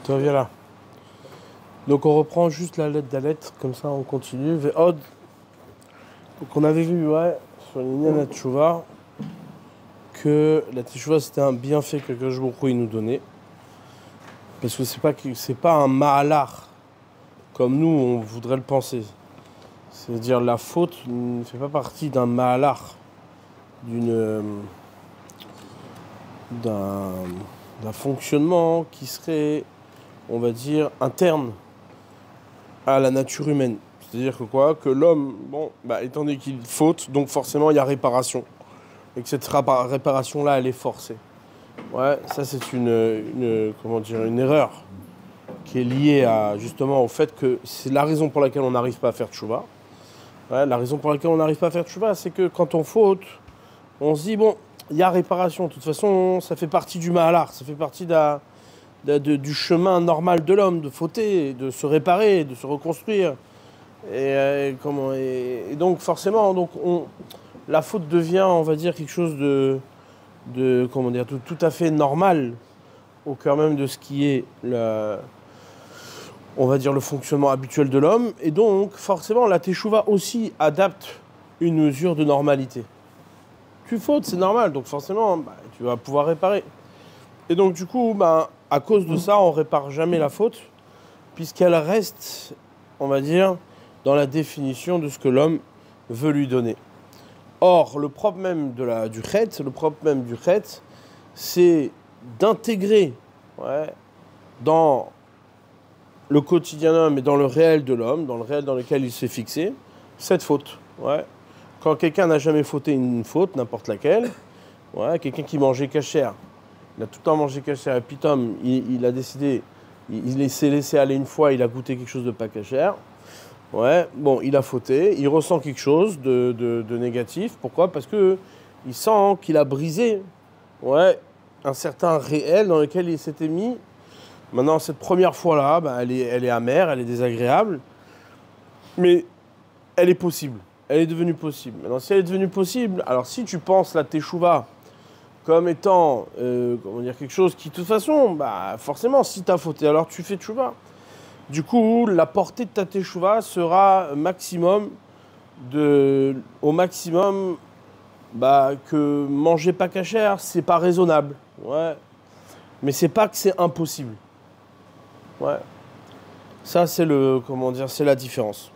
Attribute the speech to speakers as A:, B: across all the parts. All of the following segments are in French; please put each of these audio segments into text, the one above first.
A: Toi, viens là. Donc on reprend juste la lettre d'Alet, comme ça on continue. Ve'od. Donc on avait vu, ouais, sur l'Inyan Teshuvah, que la Teshuvah c'était un bienfait que Akadosh Baruch Hu nous donnait. Parce que c'est pas un ma'alar, comme nous on voudrait le penser. C'est-à-dire la faute ne fait pas partie d'un ma'alar, d'un fonctionnement qui serait, on va dire, interne à la nature humaine. C'est-à-dire que quoi? Que l'homme, bon, étant donné qu'il faute, donc forcément il y a réparation. Et que cette réparation-là, elle est forcée. Ouais, ça c'est comment dire, une erreur qui est liée justement au fait que c'est la raison pour laquelle on n'arrive pas à faire tchouva. Ouais, la raison pour laquelle on n'arrive pas à faire tchouva, c'est que quand on faute, on se dit, bon, il y a réparation. De toute façon, ça fait partie du mahalar, ça fait partie du chemin normal de l'homme, de fauter, de se réparer, de se reconstruire. Et donc forcément, la faute devient, on va dire, quelque chose de comment dire, tout à fait normal au cœur même de ce qui est on va dire, le fonctionnement habituel de l'homme. Et donc forcément, la teshuva aussi adapte une mesure de normalité. Tu fautes, c'est normal, donc forcément, tu vas pouvoir réparer. Et donc du coup, à cause de ça, on répare jamais la faute, puisqu'elle reste, on va dire, dans la définition de ce que l'homme veut lui donner. Or, le propre même du chet, c'est d'intégrer, dans le quotidien homme et dans le réel de l'homme, dans le réel dans lequel il s'est fixé, cette faute. Ouais. Quand quelqu'un n'a jamais fauté une faute, n'importe laquelle, quelqu'un qui mangeait cachère, il a tout le temps mangé cachère, et puis il a décidé, il s'est laissé aller une fois, il a goûté quelque chose de pas cachère. Ouais, bon, il a fauté, il ressent quelque chose de négatif. Pourquoi? Parce que il sent qu'il a brisé, un certain réel dans lequel il s'était mis. Maintenant, cette première fois-là, elle est amère, elle est désagréable, mais elle est possible. Elle est devenue possible. Maintenant, si elle est devenue possible, alors si tu penses la teshuva comme étant quelque chose qui, de toute façon, forcément, si tu as fauté, alors tu fais teshuva. Du coup, la portée de ta teshuva sera au maximum que manger pas cachère, c'est pas raisonnable. Ouais. Mais c'est pas que c'est impossible. Ouais. Ça, c'est c'est la différence.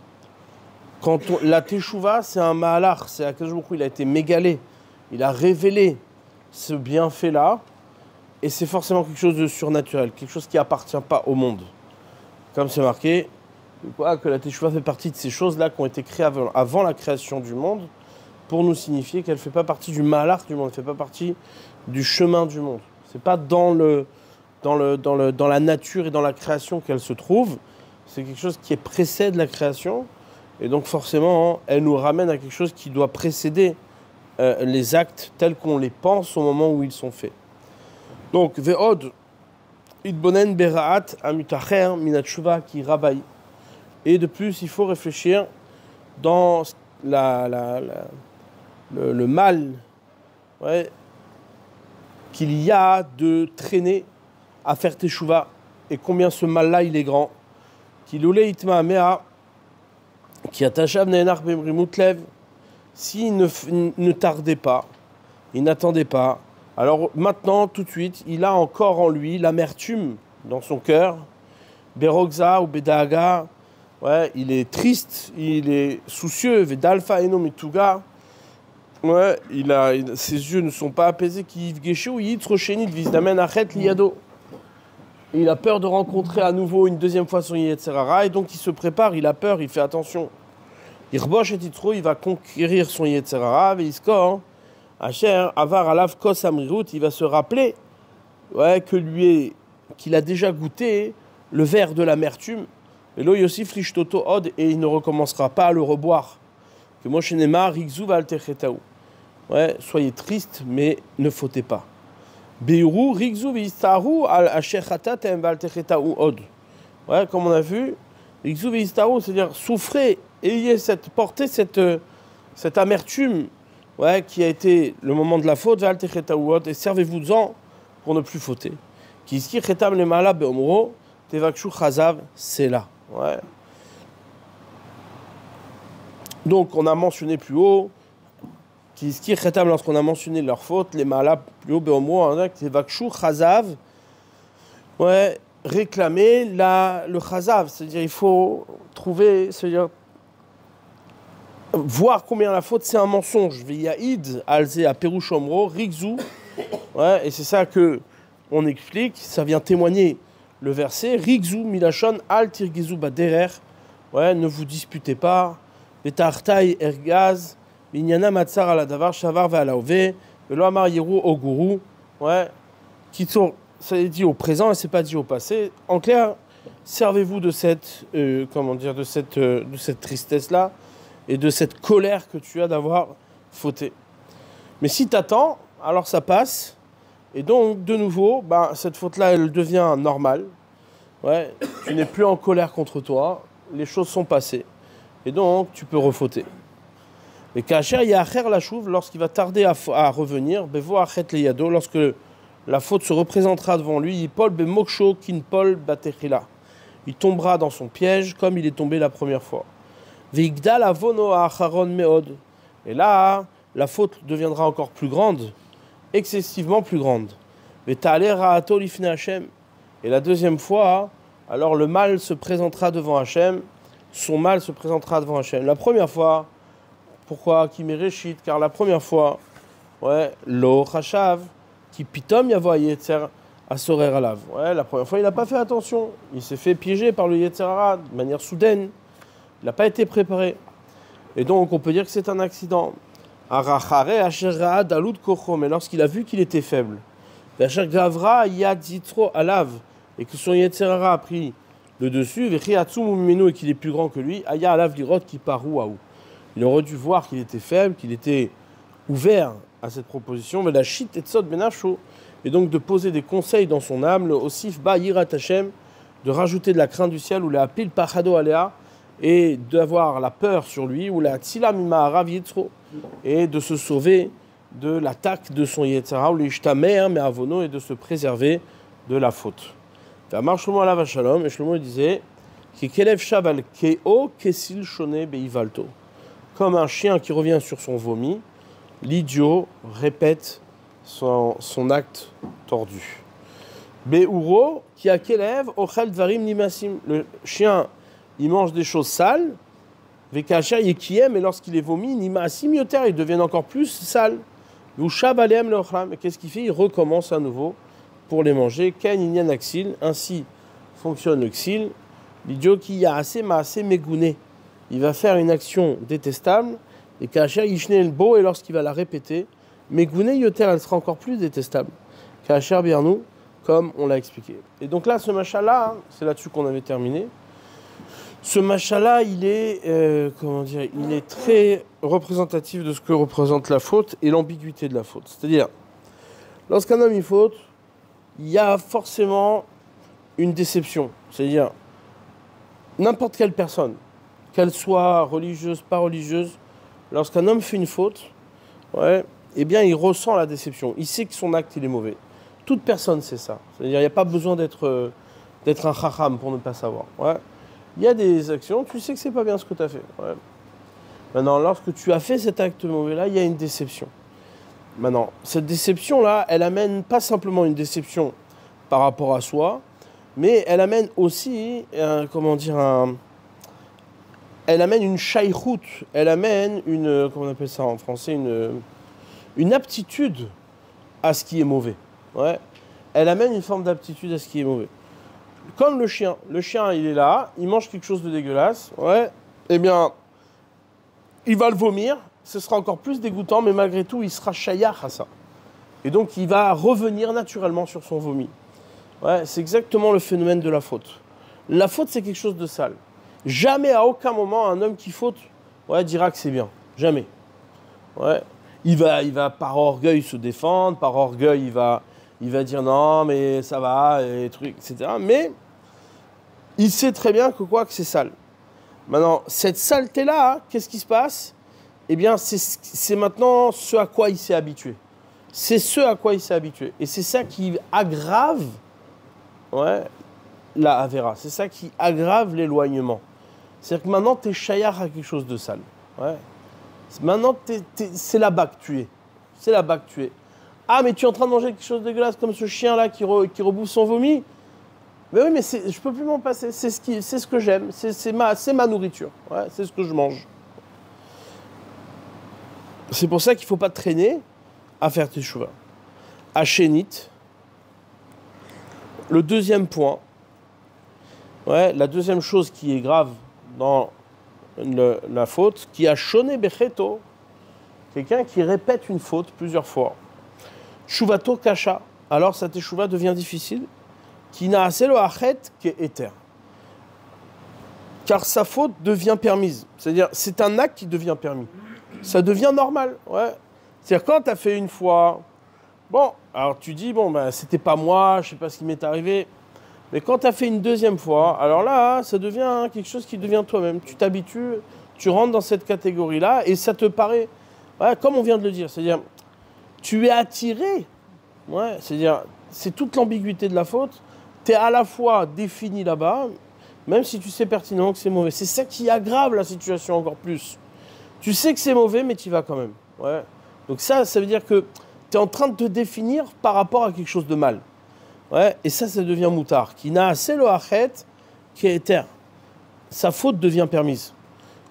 A: La teshuva, c'est un mahalar, c'est Akadosh Baruch Hu, il a été mégalé, il a révélé ce bienfait-là, et c'est forcément quelque chose de surnaturel, quelque chose qui appartient pas au monde. Comme c'est marqué, que la teshuva fait partie de ces choses-là qui ont été créées avant la création du monde, pour nous signifier qu'elle ne fait pas partie du mahalar du monde, elle ne fait pas partie du chemin du monde. C'est pas dans la nature et dans la création qu'elle se trouve, c'est quelque chose qui précède la création, et donc forcément, elle nous ramène à quelque chose qui doit précéder les actes tels qu'on les pense au moment où ils sont faits. Donc, ve'od, idbonen bera'at amutacher minat teshuva ki rabai. Et de plus, il faut réfléchir dans le mal qu'il y a de traîner à faire teshuva, et combien ce mal-là il est grand. Ki loulei itma mea qui attachav ne'enar bemrimutlev, s'il ne tardait pas, il n'attendait pas, alors maintenant, tout de suite, il a encore en lui l'amertume dans son cœur, berogza ou bedaga, il est triste, il est soucieux, vedalfa eno mituga, ses yeux ne sont pas apaisés, qui yivgeshu yitzrochenit vizdamen achet liyado. Il a peur de rencontrer à nouveau une deuxième fois son Yetzer Hara, et donc il se prépare, il a peur, il fait attention. Irbosh et Titro, il va conquérir son Yetzer Hara, veiskor, Asher, Avar Alav Kos Amrirut, il va se rappeler qu'il a déjà goûté le verre de l'amertume, et lo Yosif Lishtoto Od, et il ne recommencera pas à le reboire. Que Moshe Nemar, Rigzu Valtechetaou. Soyez triste, mais ne fautez pas. Beirou, Rigzu Vistaru, Asher Chatatem Valtechetaou Od. Comme on a vu, Rigzu Vistaru, c'est-à-dire souffrez, portez cette amertume, qui a été le moment de la faute, et servez-vous-en pour ne plus fauter. Kiski chetam le mala beomro tevakshu chazav c'est là. Ouais. Donc on a mentionné plus haut Kiski chetam lorsqu'on a mentionné leur faute, les mala plus haut beomro tevakshu chazav. Ouais, réclamer le chazav, c'est-à-dire il faut trouver, c'est-à-dire voir combien la faute c'est un mensonge. Veyaïd alze à Perushomro Rigzu. Ouais, et c'est ça que on explique, ça vient témoigner le verset Rigzu milachon al tirgizu baderer. Ouais, ne vous disputez pas. Vetartai ergaz minyana matzar ala davar shavar ve'alaove velo amar yeru oguru. Ouais, kitso, ça est dit au présent et c'est pas dit au passé. En clair, servez-vous de cette de cette tristesse là et de cette colère que tu as d'avoir fauté. Mais si tu attends, alors ça passe. Et donc, de nouveau, cette faute-là, elle devient normale. Ouais, tu n'es plus en colère contre toi. Les choses sont passées. Et donc, tu peux refauter. Mais Kacher Yacher la chouve, lorsqu'il va tarder à revenir, Bevo Achet le Yado, lorsque la faute se représentera devant lui, Yipol Bemoksho Kinpol Batechila. Il tombera dans son piège comme il est tombé la première fois. Vigdal avono acharon meod. Et là, la faute deviendra encore plus grande, excessivement plus grande. Vetale raato lifne Hashem. Et la deuxième fois, alors le mal se présentera devant Hashem, son mal se présentera devant Hashem. La première fois, pourquoi Kimereshit? Car la première fois, ouais, lo chashav, qui pitom yavo yetzer asorer alav. Ouais, la première fois, il n'a pas fait attention. Il s'est fait piéger par le yetzer hara de manière soudaine. Il n'a pas été préparé. Et donc, on peut dire que c'est un accident. Mais lorsqu'il a vu qu'il était faible, et que son Yetzer Hara a pris le dessus, et qu'il est plus grand que lui, il aurait dû voir qu'il était faible, qu'il était ouvert à cette proposition, et donc de poser des conseils dans son âme, le Osif Ba Yirat Hashem, de rajouter de la crainte du ciel, ou la Pil Pachado Alea, et d'avoir la peur sur lui, ou la Tzila Mima Rav Yitzro, et de se sauver de l'attaque de son Yetzara, ou l'Ishtamer Me'avono, et de se préserver de la faute. Amar Shlomo alav shalom, et Shlomo disait Ki kelev shaval keo kesil shone beivalto. Comme un chien qui revient sur son vomi, l'idiot répète son acte tordu. Be'uro ki a kelev ochel dvarim nimasim. Le chien, il mange des choses sales. Vekacher yekiem, et lorsqu'il est vomi, nimasim yoter, ils deviennent encore plus sales. Vushav aleem leochlam. Et qu'est-ce qu'il fait? Il recommence à nouveau pour les manger. Ken inyan axil. Ainsi fonctionne le xil. L'idiot qui a assez mégouné. Il va faire une action détestable. Et kacher yishne el bo, et lorsqu'il va la répéter, mégouné yoter, elle sera encore plus détestable. Kacher birnou, comme on l'a expliqué. Et donc là, ce machin-là, c'est là-dessus qu'on avait terminé. Ce machin-là, il est, il est très représentatif de ce que représente la faute et l'ambiguïté de la faute. C'est-à-dire, lorsqu'un homme il faute, il y a forcément une déception. C'est-à-dire, n'importe quelle personne, qu'elle soit religieuse, pas religieuse, lorsqu'un homme fait une faute, ouais, eh bien, il ressent la déception. Il sait que son acte, il est mauvais. Toute personne sait ça. C'est-à-dire, il n'y a pas besoin d'être un chacham pour ne pas savoir. Ouais. Il y a des actions, tu sais que c'est pas bien ce que tu as fait. Ouais. Maintenant, lorsque tu as fait cet acte mauvais-là, il y a une déception. Maintenant, cette déception-là, elle amène pas simplement une déception par rapport à soi, mais elle amène aussi, elle amène une shaïchout, elle amène une, comment on appelle ça en français, une aptitude à ce qui est mauvais. Ouais. Elle amène une forme d'aptitude à ce qui est mauvais. Comme le chien. Le chien, il est là, il mange quelque chose de dégueulasse. Ouais. Eh bien, il va le vomir. Ce sera encore plus dégoûtant, mais malgré tout, il sera chayach à ça. Et donc, il va revenir naturellement sur son vomi. Ouais, c'est exactement le phénomène de la faute. La faute, c'est quelque chose de sale. Jamais, à aucun moment, un homme qui faute, ouais, dira que c'est bien. Jamais. Ouais. Il va par orgueil se défendre, par orgueil, il va dire non, mais ça va, et trucs, etc. Mais il sait très bien que c'est sale. Maintenant, cette saleté-là, qu'est-ce qui se passe? Eh bien, c'est maintenant ce à quoi il s'est habitué. C'est ce à quoi il s'est habitué. Et c'est ça qui aggrave la Avera. C'est ça qui aggrave l'éloignement. C'est-à-dire que maintenant, tu es chayar à quelque chose de sale. Ouais. Maintenant, c'est là-bas que tu es. C'est là-bas que tu es. Ah, mais tu es en train de manger quelque chose de dégueulasse comme ce chien-là qui rebouffe son vomi. Mais oui, mais je peux plus m'en passer. C'est ce que j'aime. C'est ma nourriture. Ouais, c'est ce que je mange. C'est pour ça qu'il ne faut pas traîner à faire teshuva. Hachénit. Le deuxième point, la deuxième chose qui est grave dans la faute, qui a shoné becheto, quelqu'un qui répète une faute plusieurs fois. Shuvato kasha, alors sa teshuva devient difficile. Qui n'a assez le achet qui est éther. Car sa faute devient permise. C'est-à-dire, c'est un acte qui devient permis. Ça devient normal. Ouais. C'est-à-dire, quand tu as fait une fois, bon, alors tu dis, bon, ben, c'était pas moi, je sais pas ce qui m'est arrivé. Mais quand tu as fait une deuxième fois, alors là, ça devient quelque chose qui devient toi-même. Tu t'habitues, tu rentres dans cette catégorie-là et ça te paraît, comme on vient de le dire, c'est-à-dire, tu es attiré. Ouais, c'est-à-dire, c'est toute l'ambiguïté de la faute. Tu es à la fois défini là-bas, même si tu sais pertinemment que c'est mauvais. C'est ça qui aggrave la situation encore plus. Tu sais que c'est mauvais, mais tu y vas quand même. Ouais. Donc ça veut dire que tu es en train de te définir par rapport à quelque chose de mal. Ouais. Et ça devient moutard. Qui n'a assez le achet, qui est éther. Sa faute devient permise.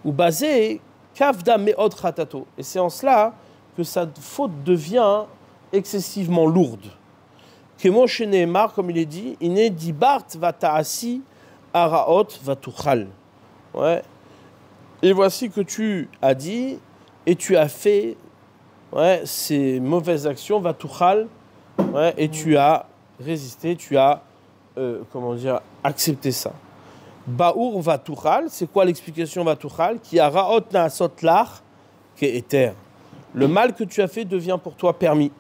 A: Ou basé, kavda meot ratato. Et c'est en cela que sa faute devient excessivement lourde. Kemo chez Nehemar, comme il est dit, iné dibart vataasi araot vatuchal. Ouais. Et voici que tu as dit et tu as fait ces mauvaises actions, vatuchal, et tu as résisté, tu as accepté ça. Baour vatuchal, c'est quoi l'explication vatuchal? Qui a raot naasot lach, qui est éther. Le mal que tu as fait devient pour toi permis.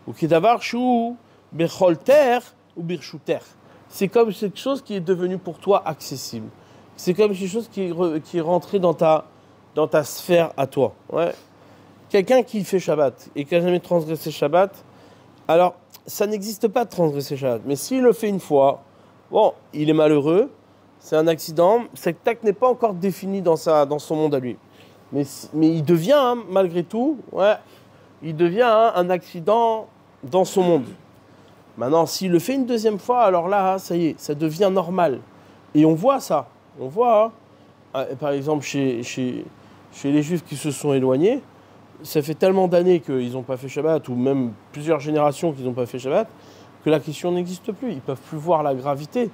A: Ou qui davar chou Becholter ou birchuter. C'est comme quelque chose qui est devenu pour toi accessible. C'est comme quelque chose qui est rentré dans ta sphère à toi. Ouais. Quelqu'un qui fait Shabbat et qui n'a jamais transgressé Shabbat, alors ça n'existe pas de transgresser Shabbat. Mais s'il le fait une fois, bon, il est malheureux, c'est un accident, cet acte n'est pas encore défini dans son monde à lui. Mais il devient, malgré tout, il devient un accident dans son monde. Maintenant, s'il le fait une deuxième fois, alors là, ça y est, ça devient normal. Et on voit ça. On voit, par exemple, chez les Juifs qui se sont éloignés, ça fait tellement d'années qu'ils n'ont pas fait Shabbat, ou même plusieurs générations qu'ils n'ont pas fait Shabbat, que la question n'existe plus. Ils ne peuvent plus voir la gravité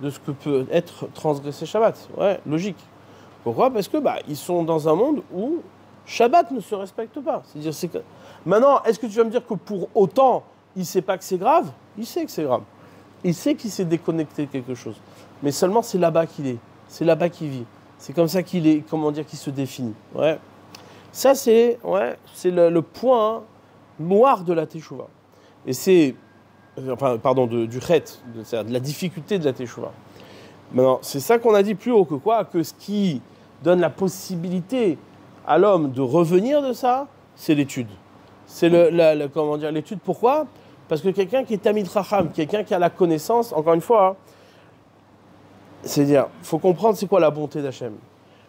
A: de ce que peut être transgressé Shabbat. Ouais, logique. Pourquoi? Parce que ils sont dans un monde où Shabbat ne se respecte pas. C'est-à-dire, Maintenant, est-ce que tu vas me dire que pour autant, il ne sait pas que c'est grave? Il sait que c'est grave. Il sait qu'il s'est déconnecté de quelque chose. Mais seulement, c'est là-bas qu'il est. C'est là-bas qu'il vit. C'est comme ça qu'il est, qu'il se définit. Ouais. Ça, c'est le point noir de la teshuva. Et c'est, du chet, de la difficulté de la teshuva. Maintenant, c'est ça qu'on a dit plus haut que quoi? Que ce qui donne la possibilité à l'homme de revenir de ça, c'est l'étude. C'est l'étude. Pourquoi? Parce que quelqu'un qui est Tamid Chacham, quelqu'un qui a la connaissance, encore une fois, c'est-à-dire, il faut comprendre c'est quoi la bonté d'Hachem.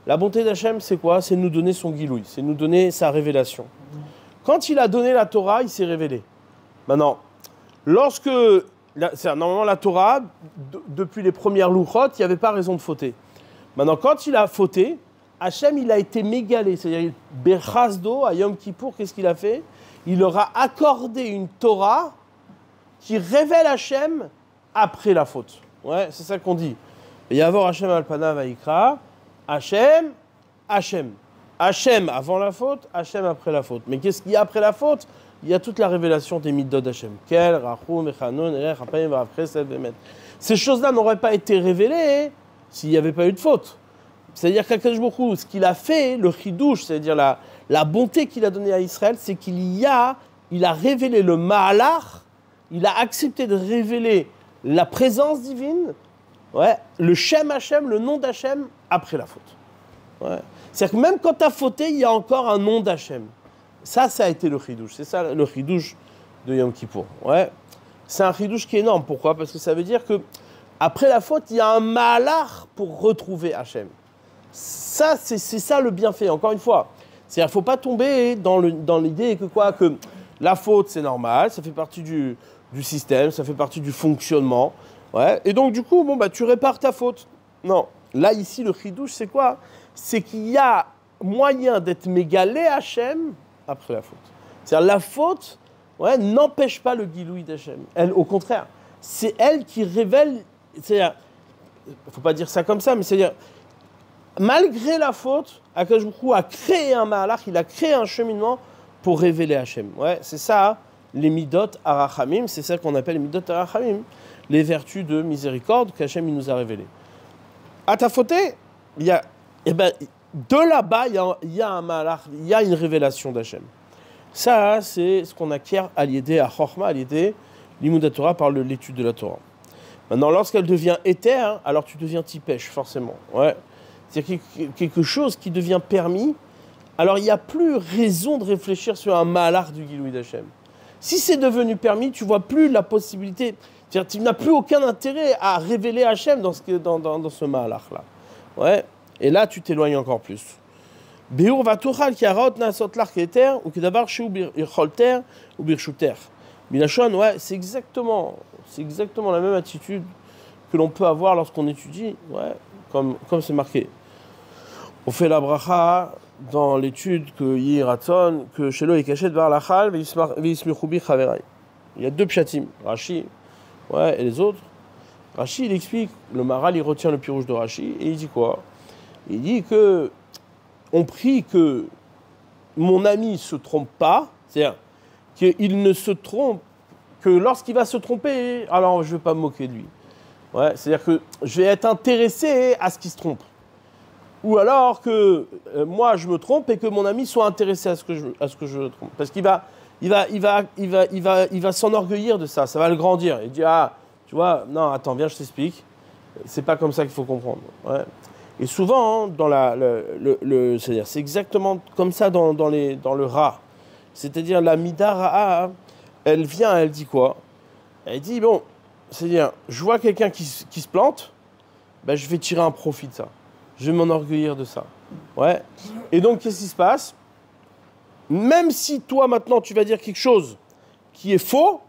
A: La bonté d'Hachem, c'est quoi? C'est nous donner son gilouï, c'est nous donner sa révélation. Quand il a donné la Torah, il s'est révélé. Maintenant, normalement la Torah, depuis les premières louchot, il n'y avait pas raison de fauter. Maintenant, quand il a fauté, Hachem, il a été mégalé. C'est-à-dire, Bechazdo, à Yom Kippour, qu'est-ce qu'il a fait? Il leur a accordé une Torah qui révèle Hachem après la faute. Ouais, c'est ça qu'on dit. Yavor Hachem al-Pana Vaikra, Hachem, Hachem. Hachem avant la faute, Hachem après la faute. Mais qu'est-ce qu'il y a après la faute? Il y a toute la révélation des mitzvot d'Hachem. Kel, Rachum, Echanon, Erech, Rapayim, Varav Chesed, Bemet. Ces choses-là n'auraient pas été révélées s'il n'y avait pas eu de faute. C'est-à-dire qu'Akadosh Baruch Hu, ce qu'il a fait, le chidouche, c'est-à-dire la bonté qu'il a donnée à Israël, c'est qu'il a révélé le Ma'alach, il a accepté de révéler la présence divine, le Shem Hachem, le nom d'Hachem, après la faute. Ouais. C'est-à-dire que même quand tu as fauté, il y a encore un nom d'Hachem. Ça a été le chidouche. C'est ça le chidouche de Yom Kippour. Ouais. C'est un chidouche qui est énorme. Pourquoi? Parce que ça veut dire que après la faute, il y a un malar pour retrouver Hachem. Ça, c'est ça le bienfait. Encore une fois, c'est-à-dire qu'il ne faut pas tomber dans l'idée que la faute, c'est normal, ça fait partie du système, ça fait partie du fonctionnement. Ouais. Et donc, du coup, tu répares ta faute. Non. Là, ici, le chidouche, c'est quoi? C'est qu'il y a moyen d'être mégalé Hachem après la faute. C'est-à-dire la faute n'empêche pas le Giloui d'Hachem. Elle, au contraire, c'est elle qui révèle. C'est-à-dire, il ne faut pas dire ça comme ça, mais c'est-à-dire, malgré la faute, Akadosh Baruch Hu a créé un mahalach, il a créé un cheminement pour révéler Hachem. Ouais, c'est ça, les midot arachamim, c'est ça qu'on appelle les midot arachamim, les vertus de miséricorde qu'Hachem il nous a révélées. À ta fauté, il y a, de là-bas, il y a un mahalach, il y a une révélation d'Hachem. Ça, c'est ce qu'on acquiert à l'idée à Chorma, à l'idée l'Imoudat Torah par l'étude de la Torah. Maintenant, lorsqu'elle devient éther, alors tu deviens tipèche, forcément. Ouais. C'est-à-dire quelque chose qui devient permis, alors il n'y a plus raison de réfléchir sur un mahalach du Giloui d'Hachem. Si c'est devenu permis, tu ne vois plus la possibilité, c'est-à-dire tu n'as plus aucun intérêt à révéler Hachem dans ce mahalach-là. Ouais. Et là, tu t'éloignes encore plus. Beur vatuchal kiarot nasot lach keter ou kedavar shu bircholter ou birshuter. Milachon, ouais, c'est exactement la même attitude que l'on peut avoir lorsqu'on étudie, ouais, comme c'est marqué. On fait la bracha dans l'étude que Yiraton, que Shelo et Kachet bar lachal veismichubi chaverai. Il y a deux pshatim, Rashi, ouais, et les autres. Rashi, il explique, le Maral, il retient le pirouge de Rashi, et il dit quoi? Il dit que on prie que mon ami ne se trompe pas, c'est-à-dire qu'il ne se trompe, que lorsqu'il va se tromper, alors je ne vais pas me moquer de lui. Ouais, c'est-à-dire que je vais être intéressé à ce qu'il se trompe. Ou alors que moi je me trompe et que mon ami soit intéressé à ce que je trompe. Parce qu'il va s'enorgueillir de ça, ça va le grandir. Il dit, ah, tu vois, non, attends, viens, je t'explique. C'est pas comme ça qu'il faut comprendre. Ouais. Et souvent, c'est-à-dire, c'est exactement comme ça dans le Ra. C'est-à-dire, la Mida Ra'a, elle vient, elle dit quoi? Elle dit, bon, c'est-à-dire, je vois quelqu'un qui se plante, ben, je vais tirer un profit de ça. Je vais m'enorgueillir de ça. Ouais. Et donc, qu'est-ce qui se passe? Même si toi, maintenant, tu vas dire quelque chose qui est faux,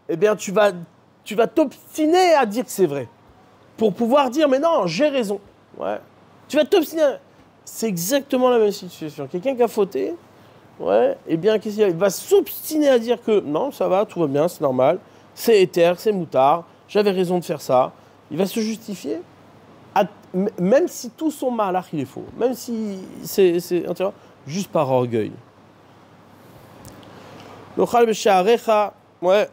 A: eh bien, tu vas t'obstiner à dire que c'est vrai. Pour pouvoir dire, mais non, j'ai raison. Ouais. Tu vas t'obstiner. C'est exactement la même situation. Quelqu'un qui a fauté, ouais, eh bien, qu'est-ce qu'il va s'obstiner à dire que non, ça va, tout va bien, c'est normal, c'est éther, c'est moutard, j'avais raison de faire ça. Il va se justifier, même si tout son malach il est faux, même si c'est juste par orgueil. Ouais.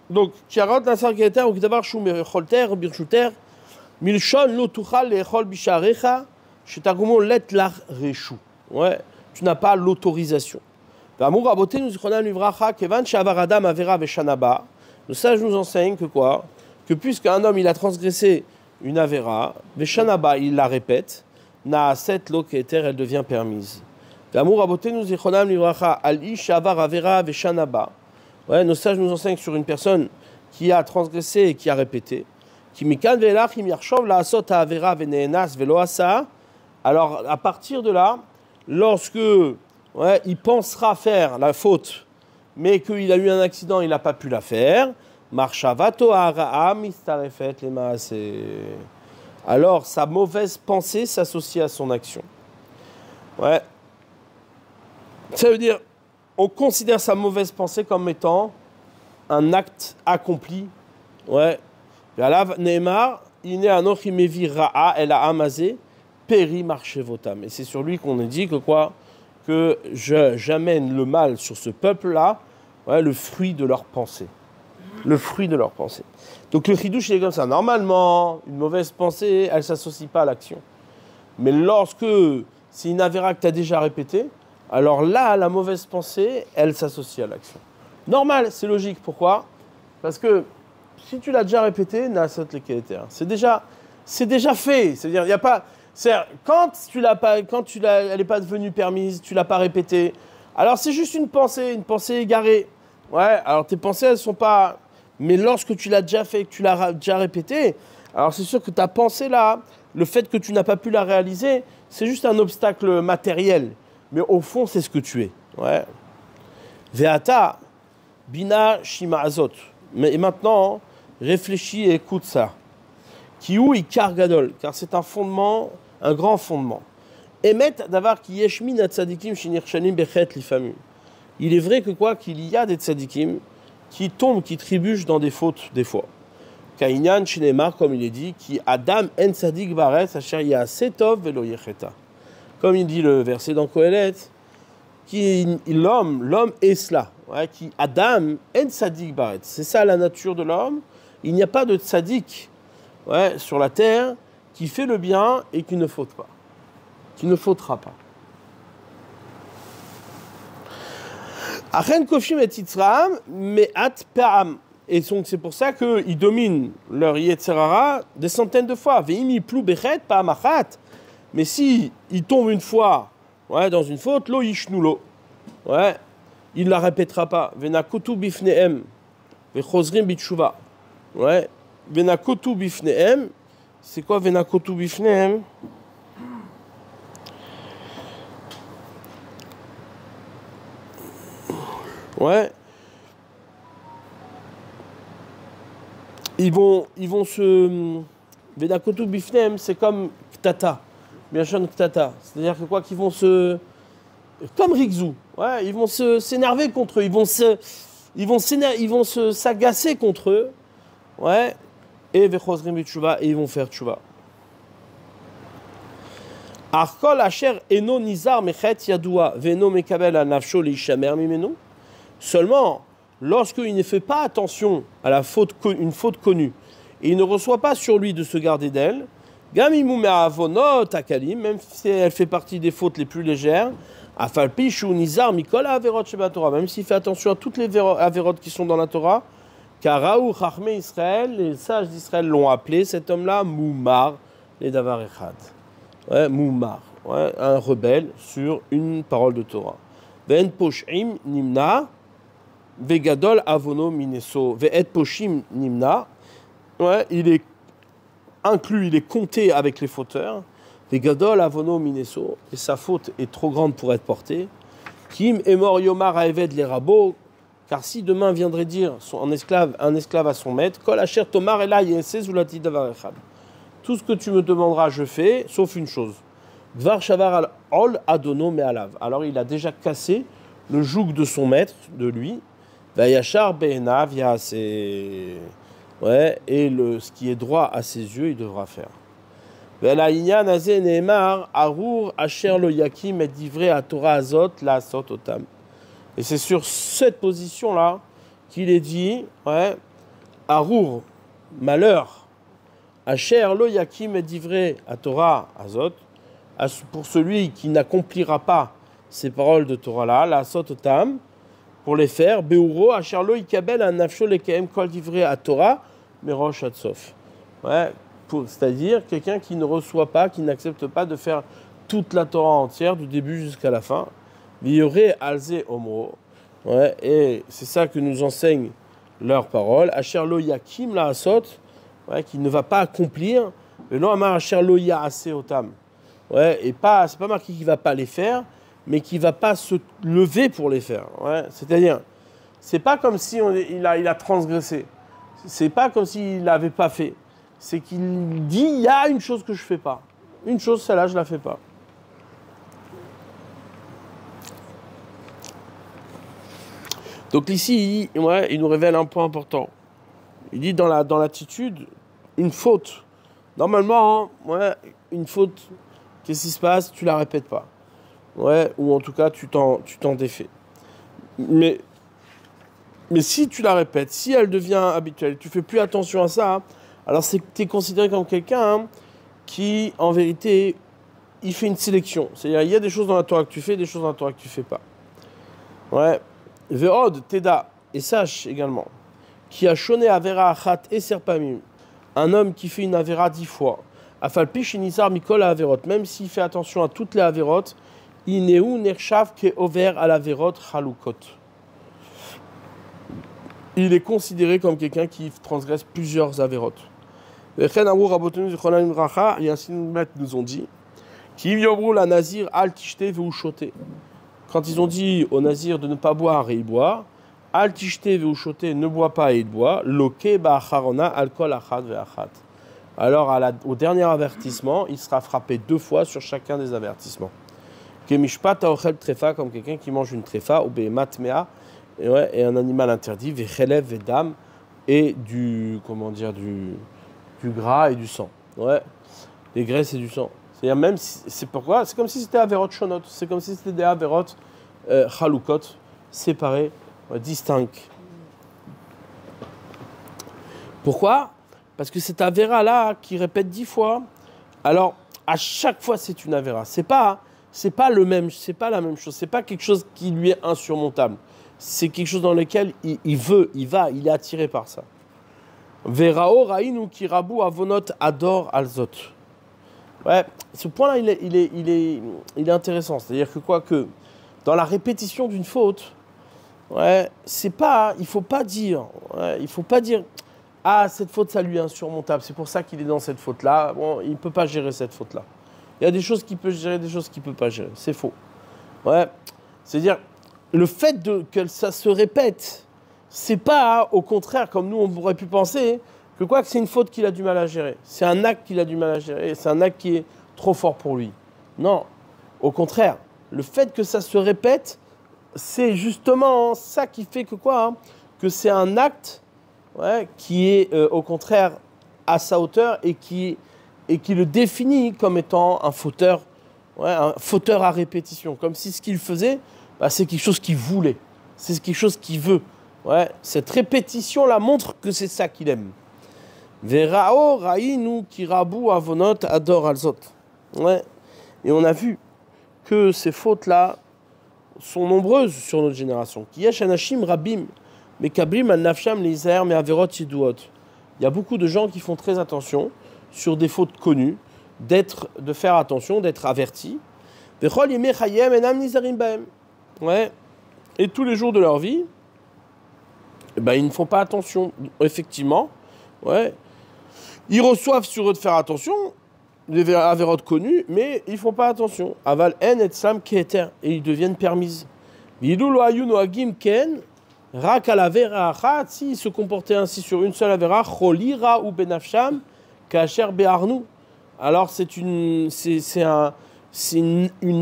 A: Donc, Kiarot Nasar Keter ou Kedavar Shum Cholter, Birshuter. Milchon lo tuchal lechol bisharecha, shetagumo let lach reshu. Ouais, tu n'as pas l'autorisation. V'amur rabotenu zichronam livracha kevan she'avar adam avera veshanaba. Le sage nous enseigne que quoi? Que puisqu'un homme il a transgressé une avera, veshanaba il la répète, naaset lo keter elle devient permise. V'amur rabotenu zichronam livracha al ish she'avar avera veshanaba. Ouais, nos sages nous enseignent sur une personne qui a transgressé et qui a répété. Alors, à partir de là, lorsque il pensera faire la faute, mais qu'il a eu un accident, il n'a pas pu la faire, alors sa mauvaise pensée s'associe à son action. Ouais. Ça veut dire, on considère sa mauvaise pensée comme étant un acte accompli. Ouais. Et c'est sur lui qu'on a dit que quoi? Que j'amène le mal sur ce peuple-là, ouais, le fruit de leur pensée. Le fruit de leur pensée. Donc le chidouche, il est comme ça. Normalement, une mauvaise pensée, elle ne s'associe pas à l'action. Mais lorsque c'est une avéra que tu as déjà répétée, alors là, la mauvaise pensée, elle s'associe à l'action. Normal, c'est logique. Pourquoi? Parce que si tu l'as déjà répété, c'est déjà fait. C'est-à-dire, il y a pas. Quand elle n'est pas devenue permise, tu l'as pas répétée. Alors c'est juste une pensée égarée. Ouais, alors tes pensées, elles sont pas... Mais lorsque tu l'as déjà fait, que tu l'as déjà répété, alors c'est sûr que ta pensée là, le fait que tu n'as pas pu la réaliser, c'est juste un obstacle matériel. Mais au fond, c'est ce que tu es. Ouais. Veata, bina shima azot. Mais maintenant, réfléchis et écoute ça. Kiou ikar gadol, car c'est un fondement, un grand fondement. Emet davar ki yeshmin atzadikim shinirchanim bechet lifamim. Il est vrai que quoi, qu'il y a des tzadikim qui tombent, qui trébuchent dans des fautes des fois. Kainyan shinemar, comme il est dit, qui adam en tzadik baretz asher yasetov velo yecheta. Comme il dit le verset dans Kohelet, qui l'homme est cela, ouais, qui adam en tzadik baretz. C'est ça la nature de l'homme. Il n'y a pas de tzadik, ouais, sur la terre qui fait le bien et qui ne faute pas, qui ne fautera pas. Achen kofshim et titzram me'at pa'am. Et donc c'est pour ça qu'ils dominent leur yetzerara des centaines de fois. Ve'im yiplu bechet pa'am achat. Mais si ils tombent une fois, ouais, dans une faute, lo yishnulo, ouais, il ne la répétera pas. Ve'nakotu bifnehem ve'chozrim bitshuva. Ouais, ve'nakotu bifnehem. C'est quoi ve'nakotu bifnehem? Ouais. Ils vont se... Vedakotu bifnem, c'est comme Ktata. Bien sûr, Ktata. C'est-à-dire que quoi, qu'ils vont se... Comme Rikzou. Ouais, ils vont s'énerver contre eux. Ils vont s'agacer contre eux. Ouais. Et Vechozrim b'tshuva, et ils vont faire tshuva. Arkol asher eno nizar mechet yadoua veno mekabel anafsho leishamer mimenu. Seulement, lorsqu'il ne fait pas attention à la faute, une faute connue, et il ne reçoit pas sur lui de se garder d'elle, même si elle fait partie des fautes les plus légères, même s'il fait attention à toutes les avérotes qui sont dans la Torah, car Israël, les sages d'Israël l'ont appelé, cet homme-là, Moumar, les Davar Echad. Ouais, Moumar, ouais, un rebelle sur une parole de Torah. Ven poshim nimna, Vegadol avono mineso, ve'et poshim nimna. Ouais, il est inclus, il est compté avec les fauteurs. Vegadol avono mineso, et sa faute est trop grande pour être portée. Kim emor yomar aeved les rabots, car si demain viendrait dire un esclave à son maître, kol asher tomar ela yese zulati davar echad. Tout ce que tu me demanderas, je fais, sauf une chose. Dvar shavar al ol adono me'alav. Alors il a déjà cassé le joug de son maître, de lui. Vayachar be'enav ya'aseh. Ouais, et ce qui est droit à ses yeux, il devra faire. Ve'la'inyan hazeh ne'emar arur asher lo yakim et divrei haTorah azot la'asot otam. Et c'est sur cette position-là qu'il est dit, ouais, arur, malheur, asher lo yakim et divrei haTorah azot, pour celui qui n'accomplira pas ces paroles de Torah-là, la'asot otam, pour les faire, Beuro, Asherlo, Ikabel, un nafsho, lekem, kol divrei à Torah, Merosh Hatsof. Ouais, c'est-à-dire quelqu'un qui ne reçoit pas, qui n'accepte pas de faire toute la Torah entière, du début jusqu'à la fin. Viore alze omro. Ouais, et c'est ça que nous enseignent leurs paroles. Asherlo yakim la asot, ouais, qui ne va pas accomplir. Mais non, amar Asherlo yaase otam. Ouais, et pas, c'est pas marqué qu'il ne va pas les faire, mais qui ne va pas se lever pour les faire. Ouais. C'est-à-dire, c'est pas comme si il a transgressé. C'est pas comme s'il l'avait pas fait. C'est qu'il dit, il y a une chose que je fais pas. Une chose, celle-là, je la fais pas. Donc ici, il nous révèle un point important. Il dit dans l'attitude, une faute. Normalement, une faute, qu'est-ce qui se passe? Tu la répètes pas. Ouais, ou en tout cas, tu t'en défais. Mais si tu la répètes, si elle devient habituelle, tu fais plus attention à ça, alors tu es considéré comme quelqu'un qui, en vérité, il fait une sélection. C'est-à-dire, il y a des choses dans la Torah que tu fais, des choses dans la Torah que tu fais pas. Ouais. Ve'od, teda, et sache également, qui a shoné avera achat et serpamim, un homme qui fait une avera 10 fois, afalpi shinizar mikol averot, même s'il fait attention à toutes les averot, Ineu nershav ke over à la verot chalukot. il est considéré comme quelqu'un qui transgresse plusieurs avérotes. Les Chen Amrou Rabotenu Zichronanim Racha, et ainsi nos maîtres nous ont dit, Kim Yobrou la Nazir al tishte veushote. Quand ils ont dit au Nazir de ne pas boire et il boit, al tishte veushote, ne boit pas et il boit, loke ba'acharona alkol achat ve'achat. Alors au dernier avertissement, il sera frappé 2 fois sur chacun des avertissements. Kemishpat aochel trefa, comme quelqu'un qui mange une trefa, ou behemat mea, et un animal interdit, vechelev vedam, et du gras et du sang. Ouais, des graisses et du sang. C'est-à-dire même, c'est pourquoi, c'est comme si c'était averot shonot, c'est comme si c'était des averot chalukot, séparés, distincts. Pourquoi? Parce que cette avéra-là, qui répète 10 fois, alors à chaque fois c'est une avéra. C'est pas la même chose, c'est pas quelque chose qui lui est insurmontable. C'est quelque chose dans lequel il est attiré par ça. Verao raïnu kirabu avonot ador alzot. Ouais, ce point-là, il est intéressant. C'est-à-dire que dans la répétition d'une faute, ouais, il faut pas dire, ah, cette faute, ça lui est insurmontable. C'est pour ça qu'il est dans cette faute-là. Bon, il ne peut pas gérer cette faute-là. Il y a des choses qu'il peut gérer, des choses qu'il ne peut pas gérer. C'est faux. Ouais. C'est-à-dire, le fait que ça se répète, c'est pas, au contraire, comme nous, on aurait pu penser, que c'est une faute qu'il a du mal à gérer. C'est un acte qu'il a du mal à gérer. C'est un acte qui est trop fort pour lui. Non. Au contraire, le fait que ça se répète, c'est justement ça qui fait que c'est un acte qui est, au contraire, à sa hauteur et qui le définit comme étant un fauteur à répétition. Comme si ce qu'il faisait, c'est quelque chose qu'il voulait. C'est quelque chose qu'il veut. Ouais, cette répétition-là montre que c'est ça qu'il aime. Verao raïnu kirabu avonot ador alzot. Ouais. Et on a vu que ces fautes-là sont nombreuses sur notre génération. Kiyesh anashim rabim mekablim al nafsham leizer me averot yiduot. Il y a beaucoup de gens qui font très attention sur des fautes connues, de faire attention, d'être avertis. Vechol yemei chayem enam nizarim bahem. Ouais. Et tous les jours de leur vie, ils ne font pas attention. Effectivement, ouais. Ils reçoivent sur eux de faire attention, des avérotes connues, mais ils ne font pas attention. Aval en et sam keter, et ils deviennent permises. Vidu lo ayu noagim ken, rak al avera achat, s'ils se comportaient ainsi sur une seule avera, cholira ou benafsham, kacher be'arnu. Alors c'est une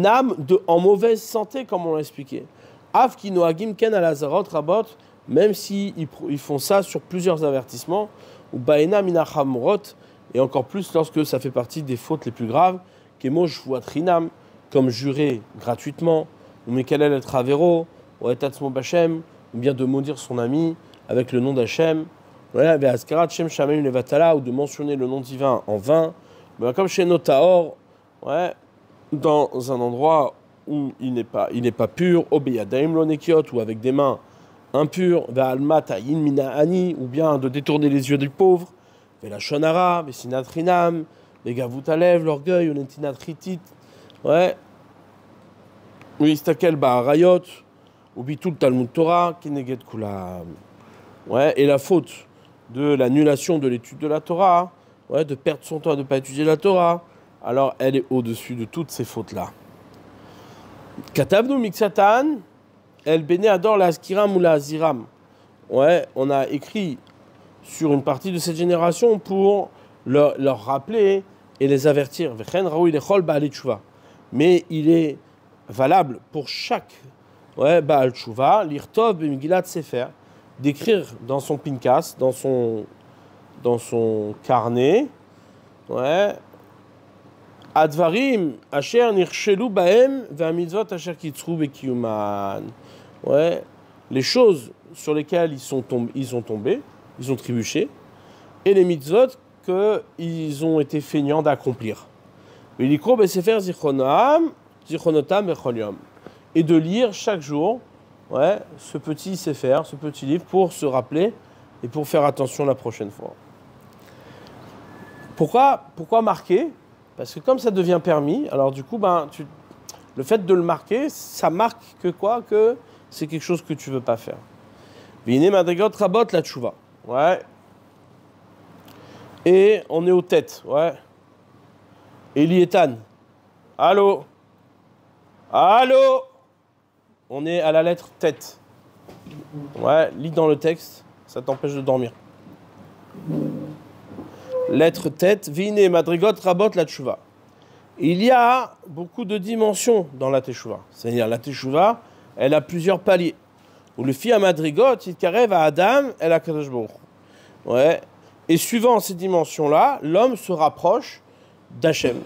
A: âme en mauvaise santé, comme on l'a expliqué. Av ki noagim ken al azarot rabot, même s'ils font ça sur plusieurs avertissements, ou baena minachamrot, et encore plus lorsque ça fait partie des fautes les plus graves, kemo shvuat rinam, comme jurer gratuitement, ou mekalel et travero, ou etatzmo bachem, ou bien de maudire son ami avec le nom d'Hachem, voilà, ve'azkarat shem shamayim levatala, ou de mentionner le nom divin en vain, comme chez Notaor, ouais, dans un endroit où il n'est pas pur, obeyadaim lo nekiot, ou avec des mains impur, ve'almat ayin mina ani, ou bien de détourner les yeux du pauvre, ve'la shonara, ve'sinat rinam, ve'gavut alev, l'orgueil, ou nentinat ritit, ouais, oui, stakel ba'arayot, ou bitul talmud Torah, kineged kulam, ouais, et la faute de l'annulation de l'étude de la Torah, ouais, de perdre son temps à ne pas étudier la Torah, alors elle est au-dessus de toutes ces fautes-là. Katabnu miksatan, El Bene adore la Askiram ou la Aziram. Ouais, on a écrit sur une partie de cette génération pour leur rappeler et les avertir. Mais il est valable pour chaque Baal Tshuva, l'Irtov B'Megillat Sefer, d'écrire dans son pinkas, dans son carnet, Advarim asher nirshelu bahem ve'amitzvot asher kitzru bekiyuman. Ouais, les choses sur lesquelles ils ont tombé, ils ont trébuché, et les mitzvot qu'ils ont été feignants d'accomplir. Et de lire chaque jour, ce petit sefer, ce petit livre, pour se rappeler et pour faire attention la prochaine fois. Pourquoi marquer? Parce que comme ça devient permis, alors du coup, le fait de le marquer, ça marque que c'est quelque chose que tu ne veux pas faire. Vine madrigot rabot la tchouva. Ouais. Et on est aux têtes. Ouais. Elietan. Allô? Allô? On est à la lettre tête. Ouais, lis dans le texte, ça t'empêche de dormir. Lettre tête, vine madrigot rabot la tchouva. Il y a beaucoup de dimensions dans la teshuva. C'est-à-dire la teshuva, elle a plusieurs paliers. Où le fi à madrigot, il carève à Adam, elle a Kadosh Baruch. Ouais. Et suivant ces dimensions-là, l'homme se rapproche d'Hachem.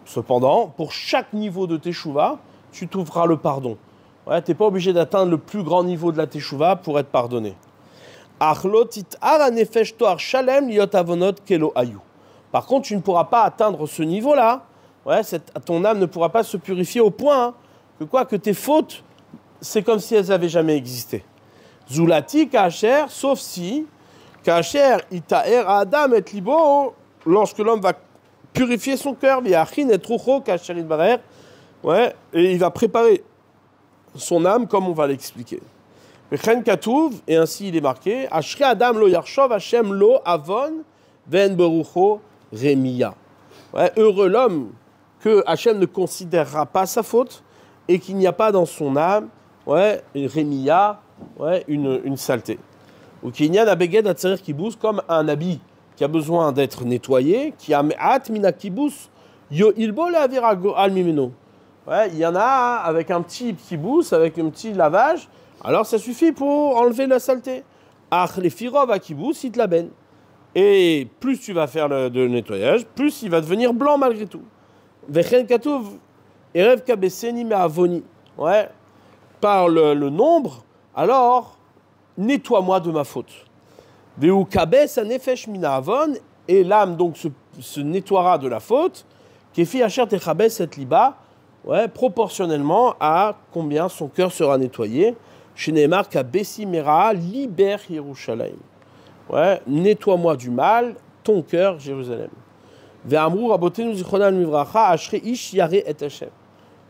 A: Cependant, pour chaque niveau de teshuva, tu trouveras le pardon. Ouais, tu n'es pas obligé d'atteindre le plus grand niveau de la teshuva pour être pardonné. Par contre, tu ne pourras pas atteindre ce niveau-là. Ouais, ton âme ne pourra pas se purifier au point que tes fautes, c'est comme si elles n'avaient jamais existé. Zulati kacher, sauf si kacher itaer adam et libo, lorsque l'homme va purifier son cœur, viachin et trucho kacher itbarer, ouais, et il va préparer son âme comme on va l'expliquer. Vechen katuv, et ainsi il est marqué, ashri adam lo yarshov Hashem lo avon ven berucho remiya. Ouais, heureux l'homme que Hashem ne considérera pas sa faute et qu'il n'y a pas dans son âme, ouais, une remiya, ouais, une saleté. Ou qu'il y a un abeged à tsarir kibous comme un habit qui a besoin d'être nettoyé, qui a me'at mina kibous yo ilbo le'avir al mimeno. Ouais, il y en a avec un petit kibous, avec un petit lavage, alors ça suffit pour enlever la saleté. Ach les firov à kibous it la ben. Et plus tu vas faire le nettoyage, plus il va devenir blanc malgré tout. Vechen katuv erev kabeseni me'avoni. Ouais, par le nombre, alors nettoie-moi de ma faute. Veu kabes anefesh mina avon, et l'âme donc se nettoiera de la faute. Kefi asher techabes et liba, ouais, proportionnellement à combien son cœur sera nettoyé. Chez Neymar kabesi mera liber Yerushalayim. Ouais, nettoie-moi du mal, ton cœur, Jérusalem. Ve'amru rabotenu zichronam mivracha ashrei ish yareh et Hashem.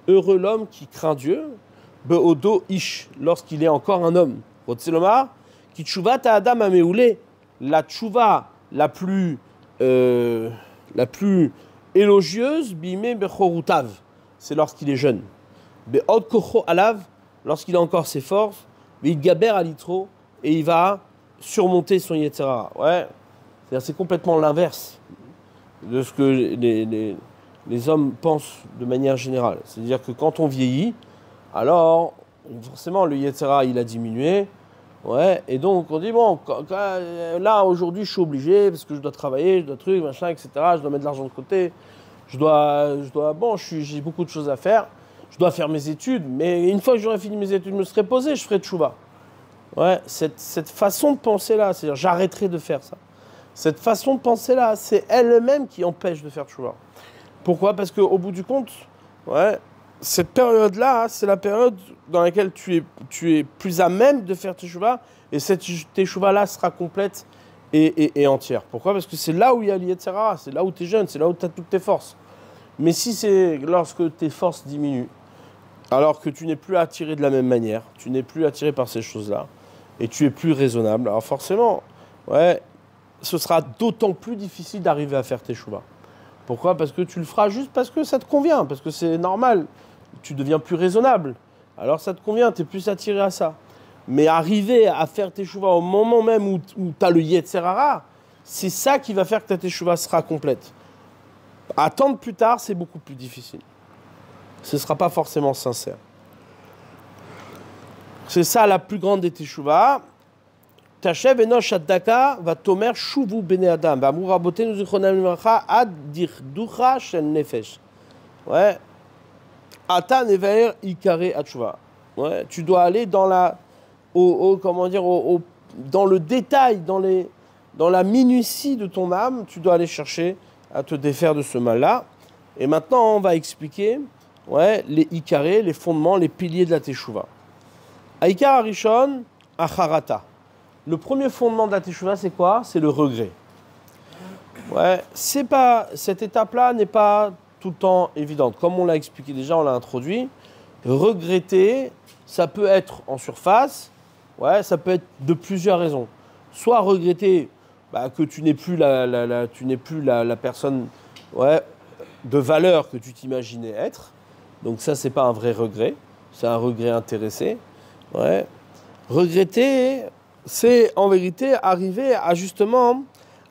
A: Heureux l'homme qui craint Dieu, be'odo ish, lorsqu'il est encore un homme. Rotzelomar, ki tshuvat ha'adam ha'meoulé, la tshuva la plus élogieuse, bimé bechorutav, c'est lorsqu'il est jeune. Be'od kocho alav, lorsqu'il a encore ses forces, ve'idgaber alitro, et il va surmonter son Yetzera. Ouais, c'est complètement l'inverse de ce que les hommes pensent de manière générale. C'est-à-dire que quand on vieillit, alors forcément le Yetzera il a diminué. Ouais, et donc on dit bon, là aujourd'hui je suis obligé parce que je dois travailler, je dois truc, machin, etc. Je dois mettre de l'argent de côté. J'ai beaucoup de choses à faire. Je dois faire mes études, mais une fois que j'aurai fini mes études, je me serai posé, je ferai tchouva. Ouais, cette façon de penser-là, c'est-à-dire j'arrêterai de faire ça. Cette façon de penser-là, c'est elle-même qui empêche de faire tchouva. Pourquoi? Parce qu'au bout du compte, ouais, cette période-là, c'est la période dans laquelle tu es plus à même de faire tchouva, et cette tchouva-là sera complète et entière. Pourquoi? Parce que c'est là où il y a l'Yetzera, c'est là où tu es jeune, c'est là où tu as toutes tes forces. Mais si c'est lorsque tes forces diminuent, alors que tu n'es plus attiré de la même manière, tu n'es plus attiré par ces choses-là, et tu es plus raisonnable, alors forcément, ouais, ce sera d'autant plus difficile d'arriver à faire tes chouvas. Pourquoi? Parce que tu le feras juste parce que ça te convient, parce que c'est normal, tu deviens plus raisonnable, alors ça te convient, tu es plus attiré à ça. Mais arriver à faire tes chouvas au moment même où tu as le Yetzerara, c'est ça qui va faire que ta teshuva sera complète. Attendre plus tard, c'est beaucoup plus difficile. Ce ne sera pas forcément sincère. C'est ça la plus grande des teshuvah. Tashev enosh addaka va tomer shuvu bene adam. Va amur rabotenu zichronam livracha ad dirducha shel nefesh. Ouais. Ata nevaer ikare atshuva. Ouais. Tu dois aller dans dans le détail, dans la minutie de ton âme. Tu dois aller chercher à te défaire de ce mal-là. Et maintenant, on va expliquer, ouais, les ikaré, les fondements, les piliers de la teshuva. Aikar Arishon, Acharata. Le premier fondement de la teshuva, c'est quoi? C'est le regret. Ouais, cette étape-là n'est pas tout le temps évidente. Comme on l'a expliqué déjà, on l'a introduit. Regretter, ça peut être en surface, ouais, ça peut être de plusieurs raisons. Soit regretter que tu n'es plus la personne ouais, de valeur que tu t'imaginais être. Donc ça, c'est pas un vrai regret, c'est un regret intéressé. Ouais. Regretter, c'est en vérité arriver à justement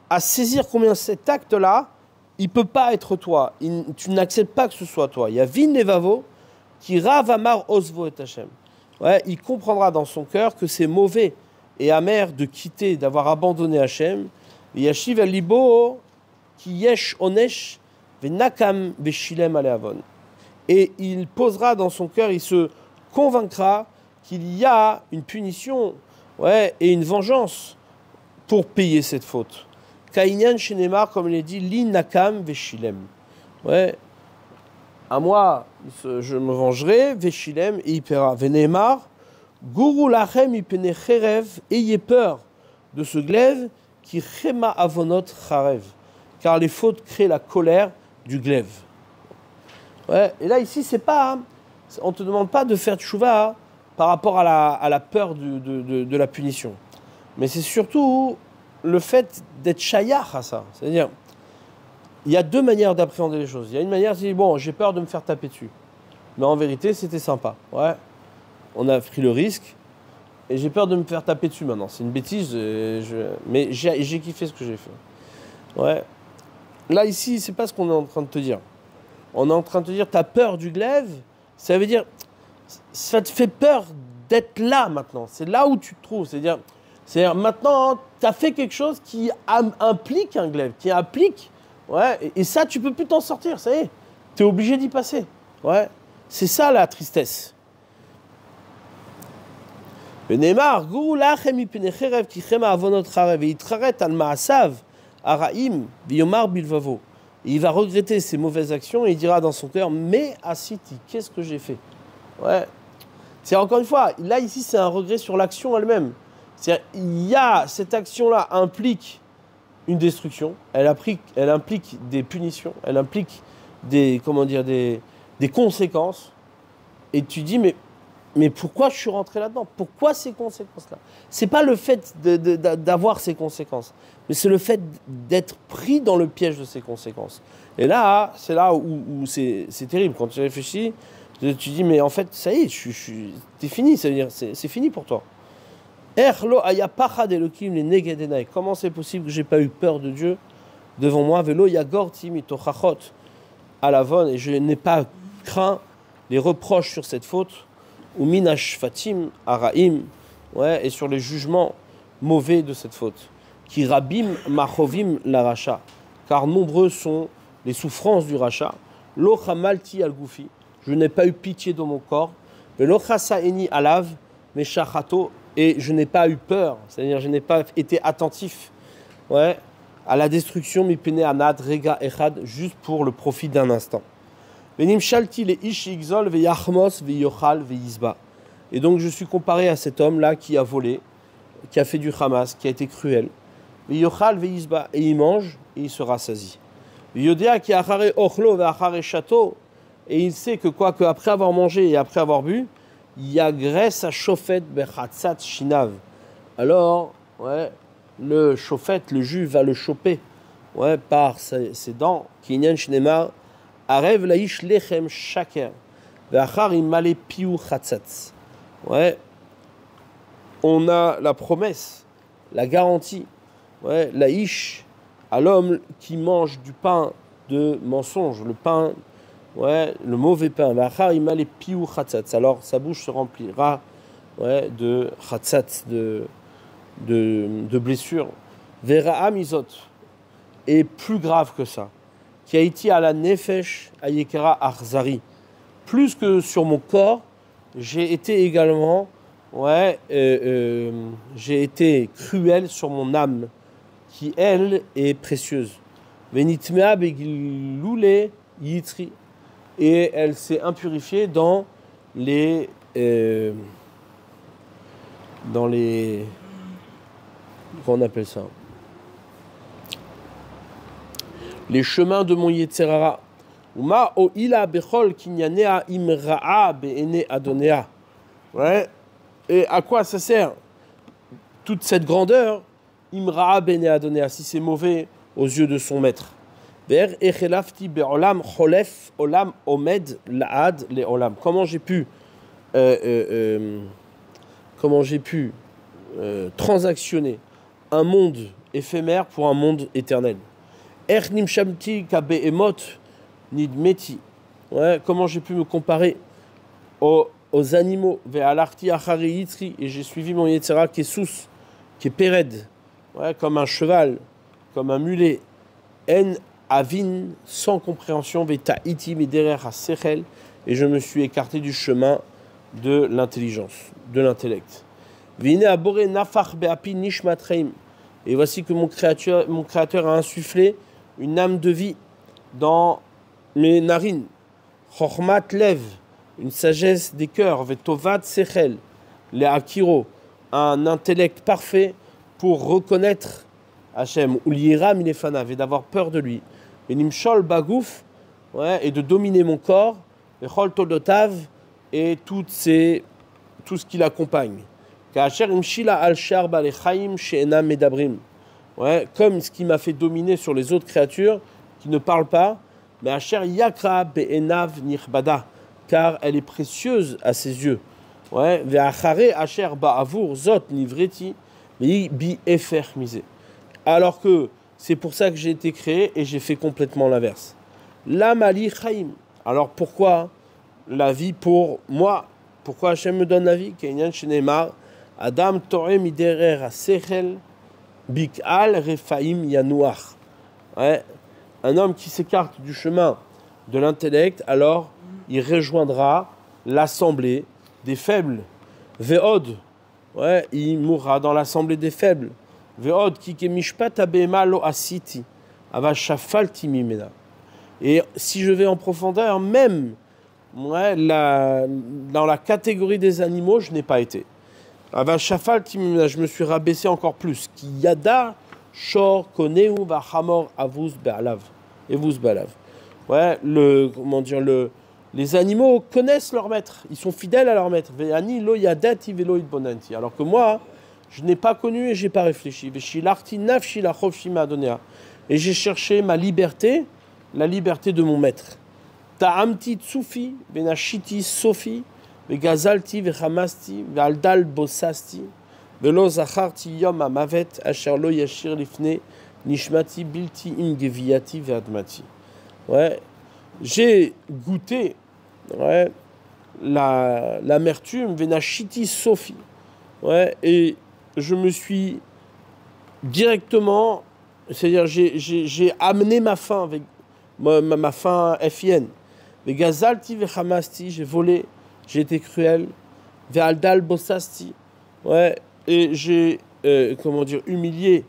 A: à saisir combien cet acte-là, il peut pas être toi. Tu n'acceptes pas que ce soit toi. Il y a Vin Levavo qui Rav Amar Osvo et Hashem. Ouais, il comprendra dans son cœur que c'est mauvais et amer de quitter, d'avoir abandonné Hashem. Yashiv Alibo qui yesh onesh venakam veshilem aleavon. Et il posera dans son cœur, il se convaincra qu'il y a une punition ouais, et une vengeance pour payer cette faute. Kainyan Shenemar, comme il est dit, li nakam veshilem. Ouais. À moi, je me vengerai, veshilem, et il paiera. Venemar, guru lachem ipene cherev, ayez peur de ce glaive qui chema avonot charev. Car les fautes créent la colère du glaive. Ouais. Et là, ici, c'est pas, on ne te demande pas de faire tchouva par rapport à la peur de la punition. Mais c'est surtout le fait d'être chayach à ça. C'est-à-dire, il y a deux manières d'appréhender les choses. Il y a une manière de dire, bon, j'ai peur de me faire taper dessus. Mais en vérité, c'était sympa. Ouais. On a pris le risque. Et j'ai peur de me faire taper dessus maintenant. C'est une bêtise. Mais j'ai kiffé ce que j'ai fait. Ouais. Là, ici, c'est pas ce qu'on est en train de te dire. On est en train de te dire, tu as peur du glaive. Ça veut dire, ça te fait peur d'être là maintenant. C'est là où tu te trouves. C'est-à-dire maintenant, tu as fait quelque chose qui implique un glaive, qui implique. Ouais, et ça, tu peux plus t'en sortir, ça y est. Tu es obligé d'y passer. Ouais. C'est ça la tristesse. Neymar, Gou lachem ipene cherev ki chema avonot charev, et itraret al ma'asav araim v'yomar bilvavo. Il va regretter ses mauvaises actions et il dira dans son cœur, mais asiti, qu'est-ce que j'ai fait? Ouais. C'est encore une fois, là ici c'est un regret sur l'action elle-même. C'est-à-dire, il y a cette action-là implique une destruction, elle implique des punitions, elle implique des conséquences. Et tu dis, mais pourquoi je suis rentré là-dedans? Pourquoi ces conséquences-là? C'est pas le fait d'avoir ces conséquences, mais c'est le fait d'être pris dans le piège de ces conséquences. Et là, c'est là où c'est terrible. Quand tu réfléchis, tu dis, mais en fait, ça y est, t'es fini, ça veut dire, c'est fini pour toi. Comment c'est possible que j'ai pas eu peur de Dieu devant moi? Velo yagorti mitochachot alavon, et je n'ai pas craint les reproches sur cette faute, ou minash fatim araim, ouais, et sur les jugements mauvais de cette faute. Qui rabim machovim la racha, car nombreux sont les souffrances du rachat. Lo chamalti al goufi, je n'ai pas eu pitié dans mon corps. Velo chasaeni alav meshachato, et je n'ai pas eu peur, c'est-à-dire je n'ai pas été attentif, ouais, à la destruction mipene anad rega echad, juste pour le profit d'un instant. Venim shalti le ish igzol veyachmos veyochal veyizba. Et donc je suis comparé à cet homme-là qui a volé, qui a fait du Hamas, qui a été cruel. Veyochal veyizba, et il mange et il se rassasie. Veyodea ki achare ochlo veachare chateau, et il sait que quoi, qu'après avoir mangé et après avoir bu, il y a graisse à chofet bechatzat shinav. Alors, ouais, le chofet, le juif va le choper, ouais, par ses dents. Kinyan shnema arev laish lechem shaker veachar imale piu chatzat. Ouais, on a la promesse, la garantie, ouais, laish à l'homme qui mange du pain de mensonge, le pain. Ouais, le mauvais pain. Alors sa bouche se remplira, ouais, de chatzat, de blessures. Vera amizot, et plus grave que ça. Qui a été à la nefesh ayekara arzari. Plus que sur mon corps, j'ai été également, ouais, j'ai été cruel sur mon âme, qui elle est précieuse. Venitmea begiloule yitri. Et elle s'est impurifiée dans les comment on appelle ça, les chemins de mon Yetzerara. Uma o ila bechol kinyanea imra'a be'ene adonea. Ouais. Et à quoi ça sert toute cette grandeur? Imra bene Adonai, si c'est mauvais aux yeux de son maître. Ver echelafti be'olam cholef olam omed laad le olam. Comment j'ai pu transactionner un monde éphémère pour un monde éternel. Er nimshamti ka be'emot nidmeti. Ouais, comment j'ai pu me comparer aux animaux, ve'alarti achari yitri, et j'ai suivi mon yetzera qui est sous, qui est péred, ouais, comme un cheval, comme un mulet, en avin, sans compréhension, ve'ta'iti miderer ha'sechel, et je me suis écarté du chemin de l'intelligence, de l'intellect. Vine abore nafach be'api nishmatreim, et voici que mon créateur a insufflé une âme de vie dans mes narines. Chochmat lev, une sagesse des cœurs, vetovat sechel, les akiro, un intellect parfait pour reconnaître Hachem, ou l'ira minefanav, et d'avoir peur de lui. Et nimshol bagouf, ouais, et de dominer mon corps, et chol todotav, et tout ce qui l'accompagne. Kacher imshila al sharba le chaim she'enam medabrim. Ouais, comme ce qui m'a fait dominer sur les autres créatures qui ne parlent pas, mais Asher yakra be'enav nirbada, car elle est précieuse à ses yeux. Ouais, ve'achare asher ba'avur zot nivreti bi efer misé. Alors que c'est pour ça que j'ai été créé et j'ai fait complètement l'inverse. La mali chaim. Alors pourquoi la vie pour moi? Pourquoi Hachem me donne la vie? Kenyan shenemar Adam toreh miderer asechel bik'al refaim yanouach. Ouais. Un homme qui s'écarte du chemin de l'intellect, alors il rejoindra l'assemblée des faibles. Ve'od, ouais, il mourra dans l'assemblée des faibles. Ve'od ki kemishpat abema lo asiti, ava shafalti mimena. Et si je vais en profondeur, même ouais, dans la catégorie des animaux, je n'ai pas été. Ava shafalti mimena, je me suis rabaissé encore plus. Ki yada Shor koneu va hamor avuz be'alav. Evuz be'alav. Ouais, les animaux connaissent leur maître. Ils sont fidèles à leur maître. Ve'ani lo yadati ve'lo itbonanti. Alors que moi, je n'ai pas connu et je n'ai pas réfléchi. Ve'shilarti nafshi lachofshi ma'adonea. Et j'ai cherché ma liberté, la liberté de mon maître. Ta'amti tsufi ve'nashiti sofi ve'gazalti ve'chamasti ve'aldal bosasti. Velo zacharti yom amavet asher lo yashir lifne nishmati bilti imgeviati ve'admati. Ouais, j'ai goûté, ouais, l'amertume venachiti sofi. Ouais, et je me suis directement, c'est-à-dire j'ai amené ma faim avec ma faim FIN. Vegazalti vechamasti, j'ai volé, j'ai été cruel. Ve'aldal bosasti. Ouais. Et j'ai, humilié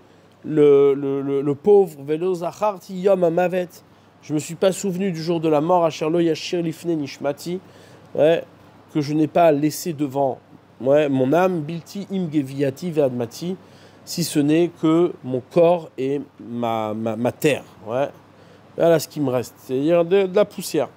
A: le pauvre. Velo zacharti yom amavet. Je ne me suis pas souvenu du jour de la mort. Asher lo yashir lifne nishmati. Ouais, que je n'ai pas laissé devant mon âme. Bilti imgeviati ve'admati. Si ce n'est que mon corps et ma terre. Ouais. Voilà ce qui me reste. C'est-à-dire de la poussière.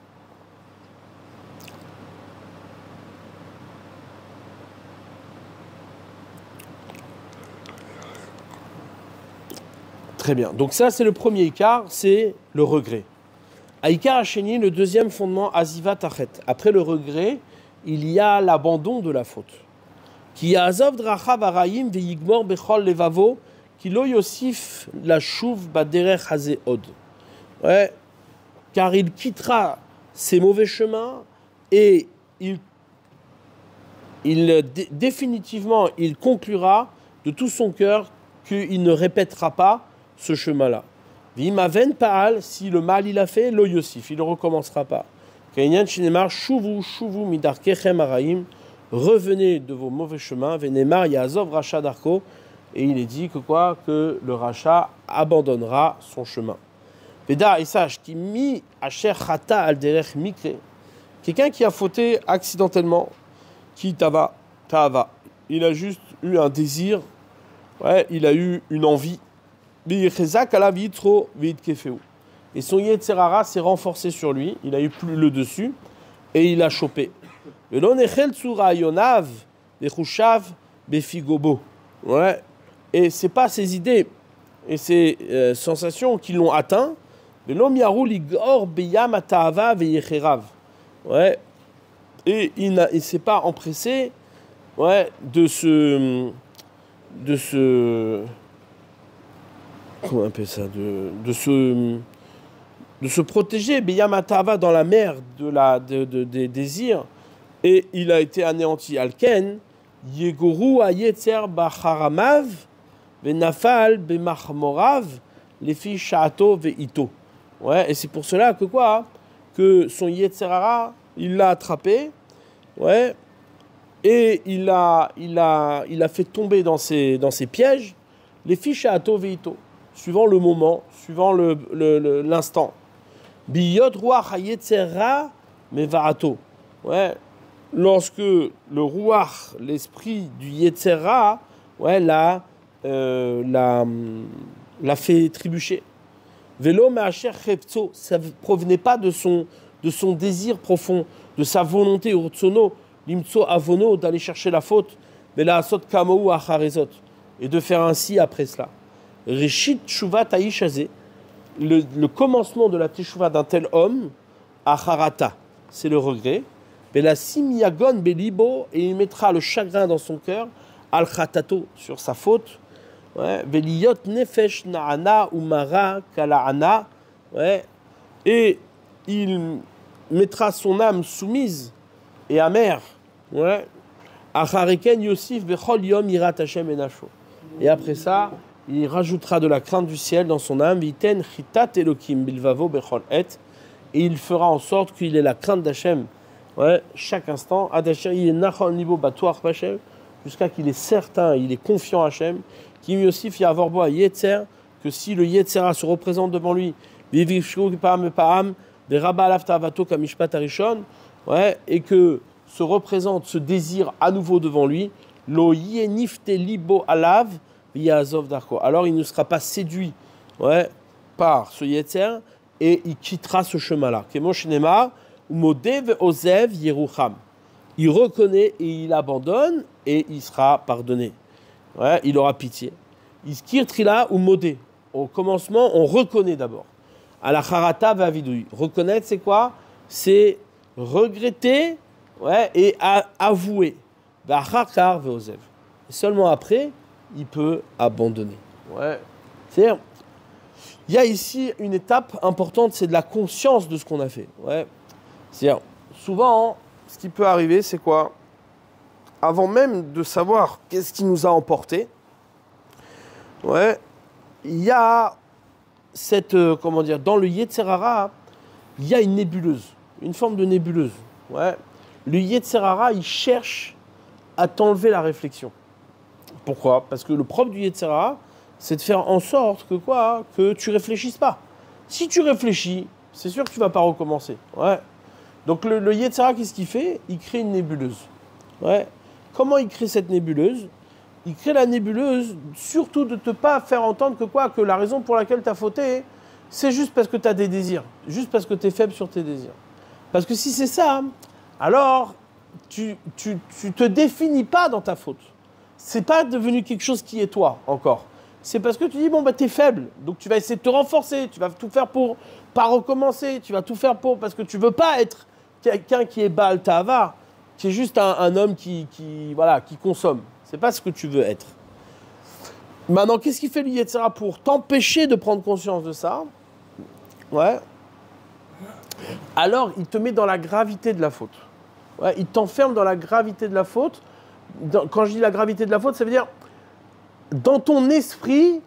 A: Très bien. Donc ça, c'est le premier Ikar, c'est le regret. À Ikar Hacheni, le deuxième fondement, Aziva Tachet. Après le regret, il y a l'abandon de la faute. Qui azov drachav arayim ve'yigmor bechol levavo, qui lo yosif la chouv baderer hazeod. Ouais, car il quittera ses mauvais chemins et définitivement, il conclura de tout son cœur qu'il ne répétera pas ce chemin-là. Vimaven Paal, si le mal il a fait, lo Yosif, il ne recommencera pas. Kainyan Shinemar, Shuvu Midarkechem Araim, revenez de vos mauvais chemins, Venemar Yazov Racha Darko, et il est dit que quoi? Que le Racha abandonnera son chemin. Veda et sache, qui mi Asher Chata al Derech Mikre, quelqu'un qui a fauté accidentellement, qui Tava, il a juste eu un désir, ouais, il a eu une envie. Et son Yetzerara s'est renforcé sur lui, il a eu plus le dessus, et il a chopé. Velo nechel tsura yonav vechushav befigobo. Ouais. Et c'est pas ces idées et ces sensations qui l'ont atteint. Velo miaru ligor beyam atahava veyecherav. Ouais. Et il ne s'est pas empressé, ouais, de se comment on appelle ça, de se protéger, Beyam Atava, dans la mer des désirs, et il a été anéanti. Alken, Yegoru Ayetzer Bacharamav, Benafal Bemachmorav, les filles Shaato Veito. Ouais, et c'est pour cela que quoi, que son Yetzerara, il l'a attrapé, ouais, et il a fait tomber dans ses pièges les filles Shaato Veito, suivant le moment, suivant l'instant. Biyot Ruach Hayetzera Mevarato. Ouais, lorsque le Ruach, l'esprit du Yetzera, ouais, l'a fait trébucher. Velo Me'asher Cheptso, ça ne provenait pas de son désir profond, de sa volonté, Urtsono, Limtso Avono, d'aller chercher la faute, mais la Asot Kamou Acharezot, et de faire ainsi après cela. Rishit Tshuva Taïchazé, le commencement de la Teshuvah d'un tel homme, Acharata, c'est le regret, mais la Simiagon Belibo, et il mettra le chagrin dans son cœur, Al Khatato, sur sa faute, ouais, Veliyot Nefesh Naana Umara Kalaana, ouais, et il mettra son âme soumise et amère, ouais, Achariken Yosif Bechol Yom Irat Hashem Enasho. Et après ça, il rajoutera de la crainte du ciel dans son âme, Viten Chitat Elokim Bilvavo Bechol Et, et il fera en sorte qu'il ait la crainte d'Hachem, ouais, chaque instant, Adasher il est Nachol Nibo Batuach Hashem, jusqu'à qu'il est certain, il est confiant à Hachem, Kim Yosif Yavorbo à Yetzer, que si le Yetzera se représente devant lui, Vivishru Pam Pam, des Rabba Alaftavato Kamishpat Arishon, ouais, et que se représente ce désir à nouveau devant lui, Lo Yenifte Libo Alav, Viyazov Darko. Alors il ne sera pas séduit, ouais, par ce Yetzer et il quittera ce chemin-là. Kemoshinema, Umodev Ozev Yerucham. Il reconnaît et il abandonne et il sera pardonné. Ouais, il aura pitié. Iskirtrila ou modé. Au commencement, on reconnaît d'abord. À la charata va vidouille. Reconnaître, c'est quoi? C'est regretter, ouais, et avouer. Vachakar veozev. Seulement après, il peut abandonner. Ouais. C'est-à-dire, il y a ici une étape importante, c'est de la conscience de ce qu'on a fait. Ouais. C'est-à-dire, souvent, ce qui peut arriver, c'est quoi? Avant même de savoir qu'est-ce qui nous a emporté, ouais, il y a cette, comment dire, dans le Yetzerara, il y a une nébuleuse, une forme de nébuleuse. Ouais. Le Yetzerara, il cherche à t'enlever la réflexion. Pourquoi? Parce que le propre du Yetzerara, c'est de faire en sorte que quoi? Que tu réfléchisses pas. Si tu réfléchis, c'est sûr que tu vas pas recommencer. Ouais. Donc le Yetzerara, qu'est-ce qu'il fait? Il crée une nébuleuse. Ouais. Comment il crée cette nébuleuse? Il crée la nébuleuse, surtout de ne pas faire entendre que quoi? Que la raison pour laquelle tu as fauté, c'est juste parce que tu as des désirs. Juste parce que tu es faible sur tes désirs. Parce que si c'est ça, alors tu te définis pas dans ta faute. C'est pas devenu quelque chose qui est toi encore. C'est parce que tu dis, bon, bah, tu es faible. Donc tu vas essayer de te renforcer. Tu vas tout faire pour pas recommencer. Tu vas tout faire pour... Parce que tu veux pas être quelqu'un qui est Baal Ta'ava, qui est juste un homme qui consomme. C'est pas ce que tu veux être. Maintenant, qu'est-ce qu'il fait le Yetzera pour t'empêcher de prendre conscience de ça? Ouais. Alors, il te met dans la gravité de la faute. Ouais, il t'enferme dans la gravité de la faute. Quand je dis la gravité de la faute, ça veut dire dans ton esprit,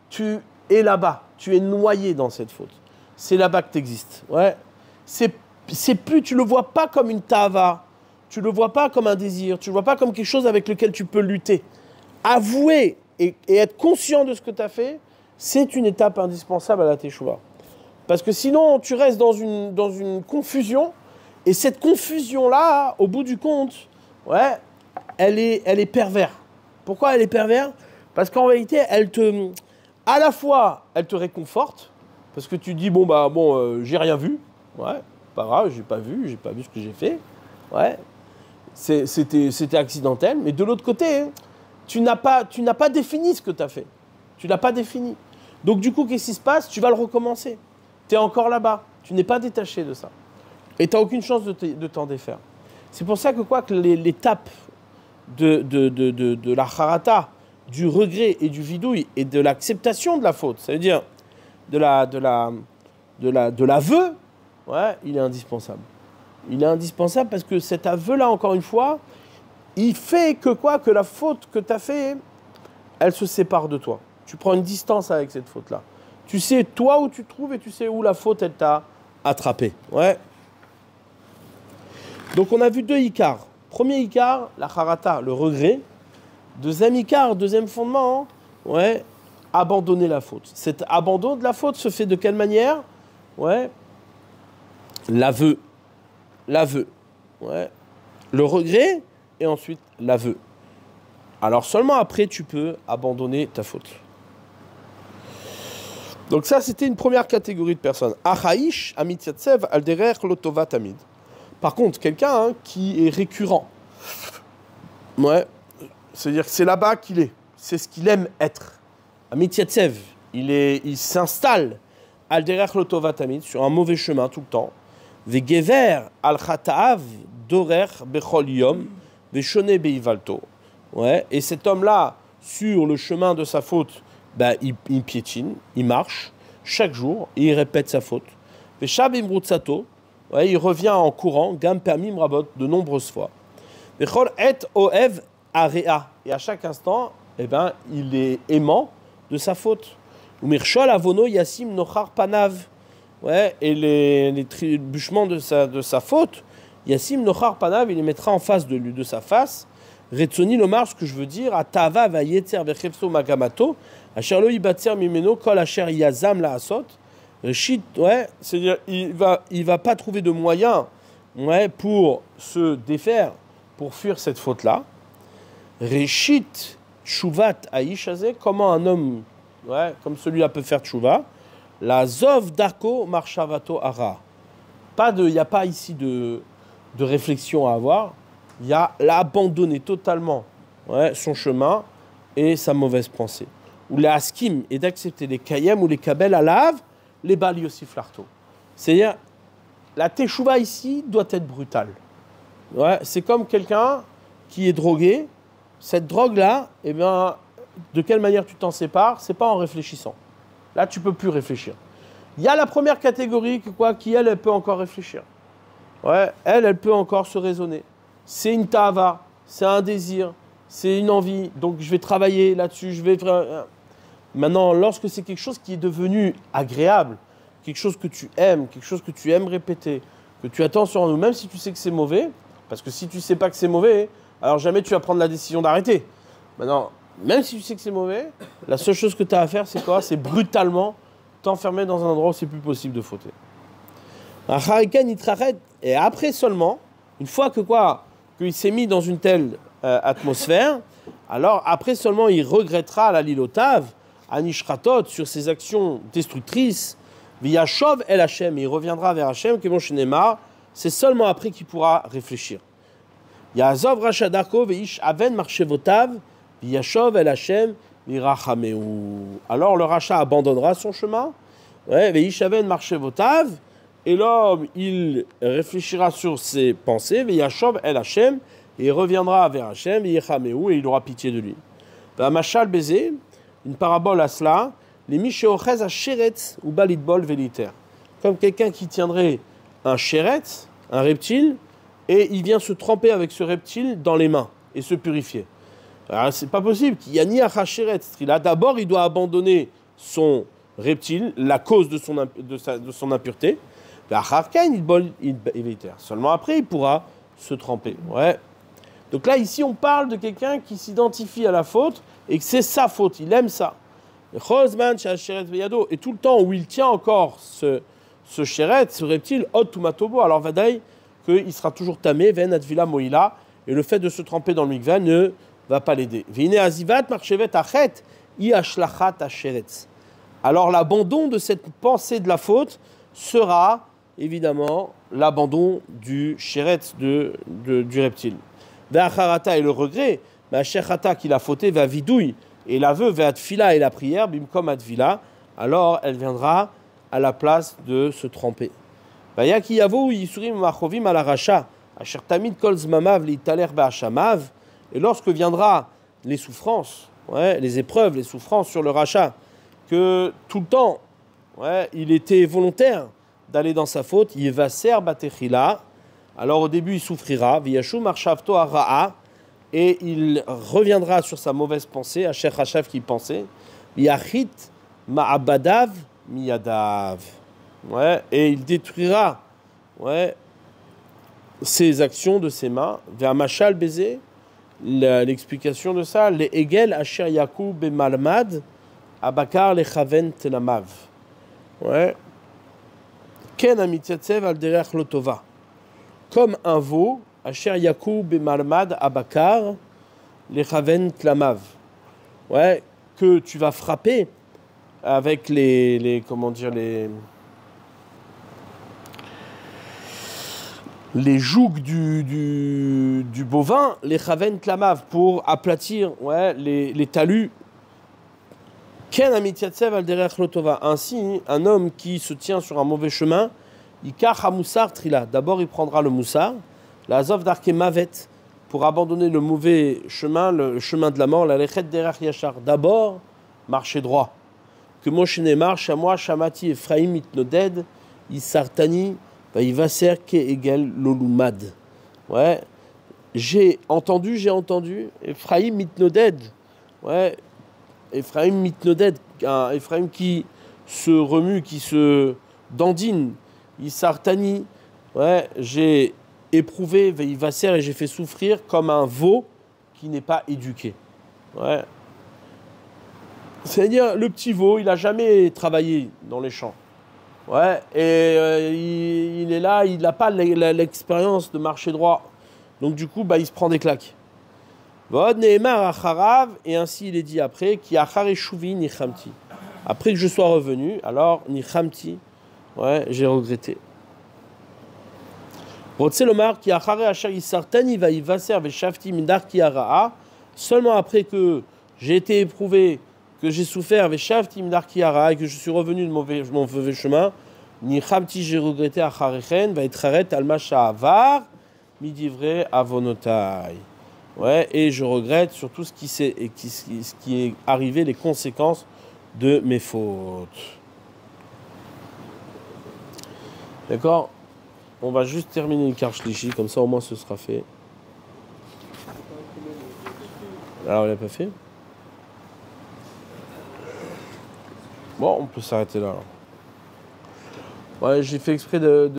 A: tu es là-bas. Tu es noyé dans cette faute. C'est là-bas que tu existes. Ouais. C'est plus, tu le vois pas comme une tava. Tu le vois pas comme un désir. Tu le vois pas comme quelque chose avec lequel tu peux lutter. Avouer et être conscient de ce que tu as fait, c'est une étape indispensable à la teshuva. Parce que sinon, tu restes dans une confusion. Et cette confusion-là, au bout du compte, ouais, elle est perverse. Pourquoi elle est perverse? Parce qu'en réalité, à la fois, elle te réconforte. Parce que tu dis, j'ai rien vu. Ouais, pas grave, j'ai pas vu ce que j'ai fait. Ouais. c'était accidentel, mais de l'autre côté, hein, tu n'as pas défini ce que tu as fait. Tu l'as pas défini. Donc du coup, qu'est-ce qui se passe? Tu vas le recommencer. Tu es encore là-bas. Tu n'es pas détaché de ça. Et tu n'as aucune chance de t'en défaire. C'est pour ça que l'étape de la harata, du regret et du vidouille et de l'acceptation de la faute, ça veut dire de l'aveu, ouais, il est indispensable. Il est indispensable parce que cet aveu-là, encore une fois, il fait que la faute que tu as fait, elle se sépare de toi. Tu prends une distance avec cette faute-là. Tu sais, toi, où tu te trouves et tu sais où la faute, elle t'a attrapé. Ouais. Donc, on a vu deux ikars. Premier ikar, la harata, le regret. Deuxième ikar, deuxième fondement, hein, ouais, abandonner la faute. Cet abandon de la faute se fait de quelle manière? Ouais. L'aveu. Ouais. Le regret et ensuite l'aveu. Alors seulement après tu peux abandonner ta faute. Donc ça c'était une première catégorie de personnes. Achaïsh amityatsev alderer lotova tamid. Par contre, quelqu'un qui est récurrent. Ouais. C'est-à-dire que c'est là-bas qu'il est. C'est ce qu'il aime être. Amityatsev, il s'installe alderer lotova tamid sur un mauvais chemin tout le temps. Vegever al khataav dorer bechol yom veshone beivalto. Ouais, et cet homme-là, sur le chemin de sa faute, ben, il piétine, il marche chaque jour, et il répète sa faute. Veshab imrutsato, ouais, il revient en courant, gam permim rabot, de nombreuses fois. Vechol et oev area, et à chaque instant, eh ben, il est aimant de sa faute. Umirshol avono yasim nochar panav. Ouais, et les trébuchements de sa faute, Yassim Nochar Panav, il les mettra en face de sa face. Retsoni Lomar, ce que je veux dire, à Tava va Yetzer Vechepso Magamato, à Sherlo Ibatzer Mimeno, Kol Asher Yazam La Asot. Reshit, ouais, c'est-à-dire, il va pas trouver de moyens, ouais, pour se défaire, pour fuir cette faute-là. Reshit Tshuvat Aishazé, comment un homme, ouais, comme celui-là peut faire Tshuva. La zov darko marshavato ara. Il n'y a pas ici de réflexion à avoir. Il y a l'abandonner totalement, ouais, son chemin et sa mauvaise pensée. Ou la askim et d'accepter les kayem ou les kabel à lave, les bal yosif larto. C'est-à-dire, la teshuva ici doit être brutale. Ouais, c'est comme quelqu'un qui est drogué. Cette drogue-là, eh bien, de quelle manière tu t'en sépares? C'est pas en réfléchissant. Là, tu ne peux plus réfléchir. Il y a la première catégorie qui, elle peut encore réfléchir. Ouais, elle peut encore se raisonner. C'est une tava, c'est un désir, c'est une envie. Donc, je vais travailler là-dessus. Maintenant, lorsque c'est quelque chose qui est devenu agréable, quelque chose que tu aimes répéter, que tu attends sur nous, même si tu sais que c'est mauvais, parce que si tu ne sais pas que c'est mauvais, alors jamais tu vas prendre la décision d'arrêter. Maintenant, même si tu sais que c'est mauvais, la seule chose que tu as à faire, c'est quoi? C'est brutalement t'enfermer dans un endroit où c'est plus possible de fauter. Et après seulement, une fois qu'il s'est mis dans une telle atmosphère, alors après seulement il regrettera la lilotav, anishratot, sur ses actions destructrices, via Shov el Hashem, il reviendra vers Hashem, qui est mon shenema, c'est seulement après qu'il pourra réfléchir. Yazov rachadarko veish aven marchevotav, Yashov el Hashem mirachameu. Alors le rachat abandonnera son chemin, ouais, veishaven marchevotav, et l'homme il réfléchira sur ses pensées, Yashov el Hashem, et il reviendra vers Hashem, yachameu, et il aura pitié de lui. Machal baiser, une parabole à cela, les mishéochez à sheretz ou balidbol veliter, comme quelqu'un qui tiendrait un sheretz, un reptile, et il vient se tremper avec ce reptile dans les mains et se purifier. Alors, c'est pas possible. D'abord, il doit abandonner son reptile, la cause de son impureté. Seulement après, il pourra se tremper. Ouais. Donc là, ici, on parle de quelqu'un qui s'identifie à la faute et que c'est sa faute. Il aime ça. Et tout le temps où il tient encore ce chéret, ce reptile, alors vadaï, qu'il sera toujours tamé, ven advila moïla, et le fait de se tremper dans le mikvah ne va pas l'aider. Alors l'abandon de cette pensée de la faute sera évidemment l'abandon du shéret du reptile. Ve'acharata et le regret, mais Shechata qu'il a fauté, va vidouille, et l'aveu, ve'atfila et la prière, bimkom atvila, alors elle viendra à la place de se tremper. Vayaki yavo yisurim machovim ala racha, asher tamid kol zmamav litaler be'ashamav, et lorsque viendra les souffrances, ouais, les épreuves, les souffrances sur le rachat, que tout le temps, ouais, il était volontaire d'aller dans sa faute, yevaser batechila, alors au début il souffrira, viyashu marshavto ara'a, et il reviendra sur sa mauvaise pensée, asher hashav qui pensait, yachit ma'abadav miyadav, ouais, et il détruira, ouais, ses actions de ses mains, vers machal baiser. L'explication de ça, les Egel Asher Yakou Bemalmad Abakar le Chaven Telamav. Ouais. Ken Amityatsev al derech lotova. Comme un veau, Asher Yakou Bemalmad Abakar le Chaven Telamav. Ouais, que tu vas frapper avec les comment dire, les jougs du bovin, les chaven klamav, pour aplatir, ouais, les talus. Ken amityatsev al derech lotova. Ainsi, un homme qui se tient sur un mauvais chemin, ikach hamoussar trila. D'abord, il prendra le moussar, la azov darke mavet, pour abandonner le mauvais chemin, le chemin de la mort, la lechet derech yachar. D'abord, marcher droit. Que Moshe Neymar, Shamoa, Shamati, Ephraim, Itnoded, Isartani, Vaïvaser ke égale l'olumad. Ouais. J'ai entendu. Ephraim mitnoded. Ouais. Ephraim mitnoded. Ephraim qui se remue, qui se dandine. Isartani. Ouais. J'ai éprouvé Vaïvaser et j'ai fait souffrir comme un veau qui n'est pas éduqué. Ouais. C'est-à-dire, le petit veau, il n'a jamais travaillé dans les champs. Ouais, et il est là, il n'a pas l'expérience de marcher droit. Donc du coup, bah, il se prend des claques. Et ainsi il est dit après, après que je sois revenu, alors nichamti, ouais, j'ai regretté. Seulement après que j'ai été éprouvé, que j'ai souffert, et que je suis revenu de mon mauvais chemin, nichamti, j'ai regretté acharechen, va être arrêt alma sha'avar, midivre avonotai. Ouais, et je regrette sur tout ce qui est arrivé, les conséquences de mes fautes. D'accord? On va juste terminer le karshlishi, comme ça au moins ce sera fait. Alors il n'a pas fait? Bon, on peut s'arrêter là. Alors. Ouais, j'ai fait exprès de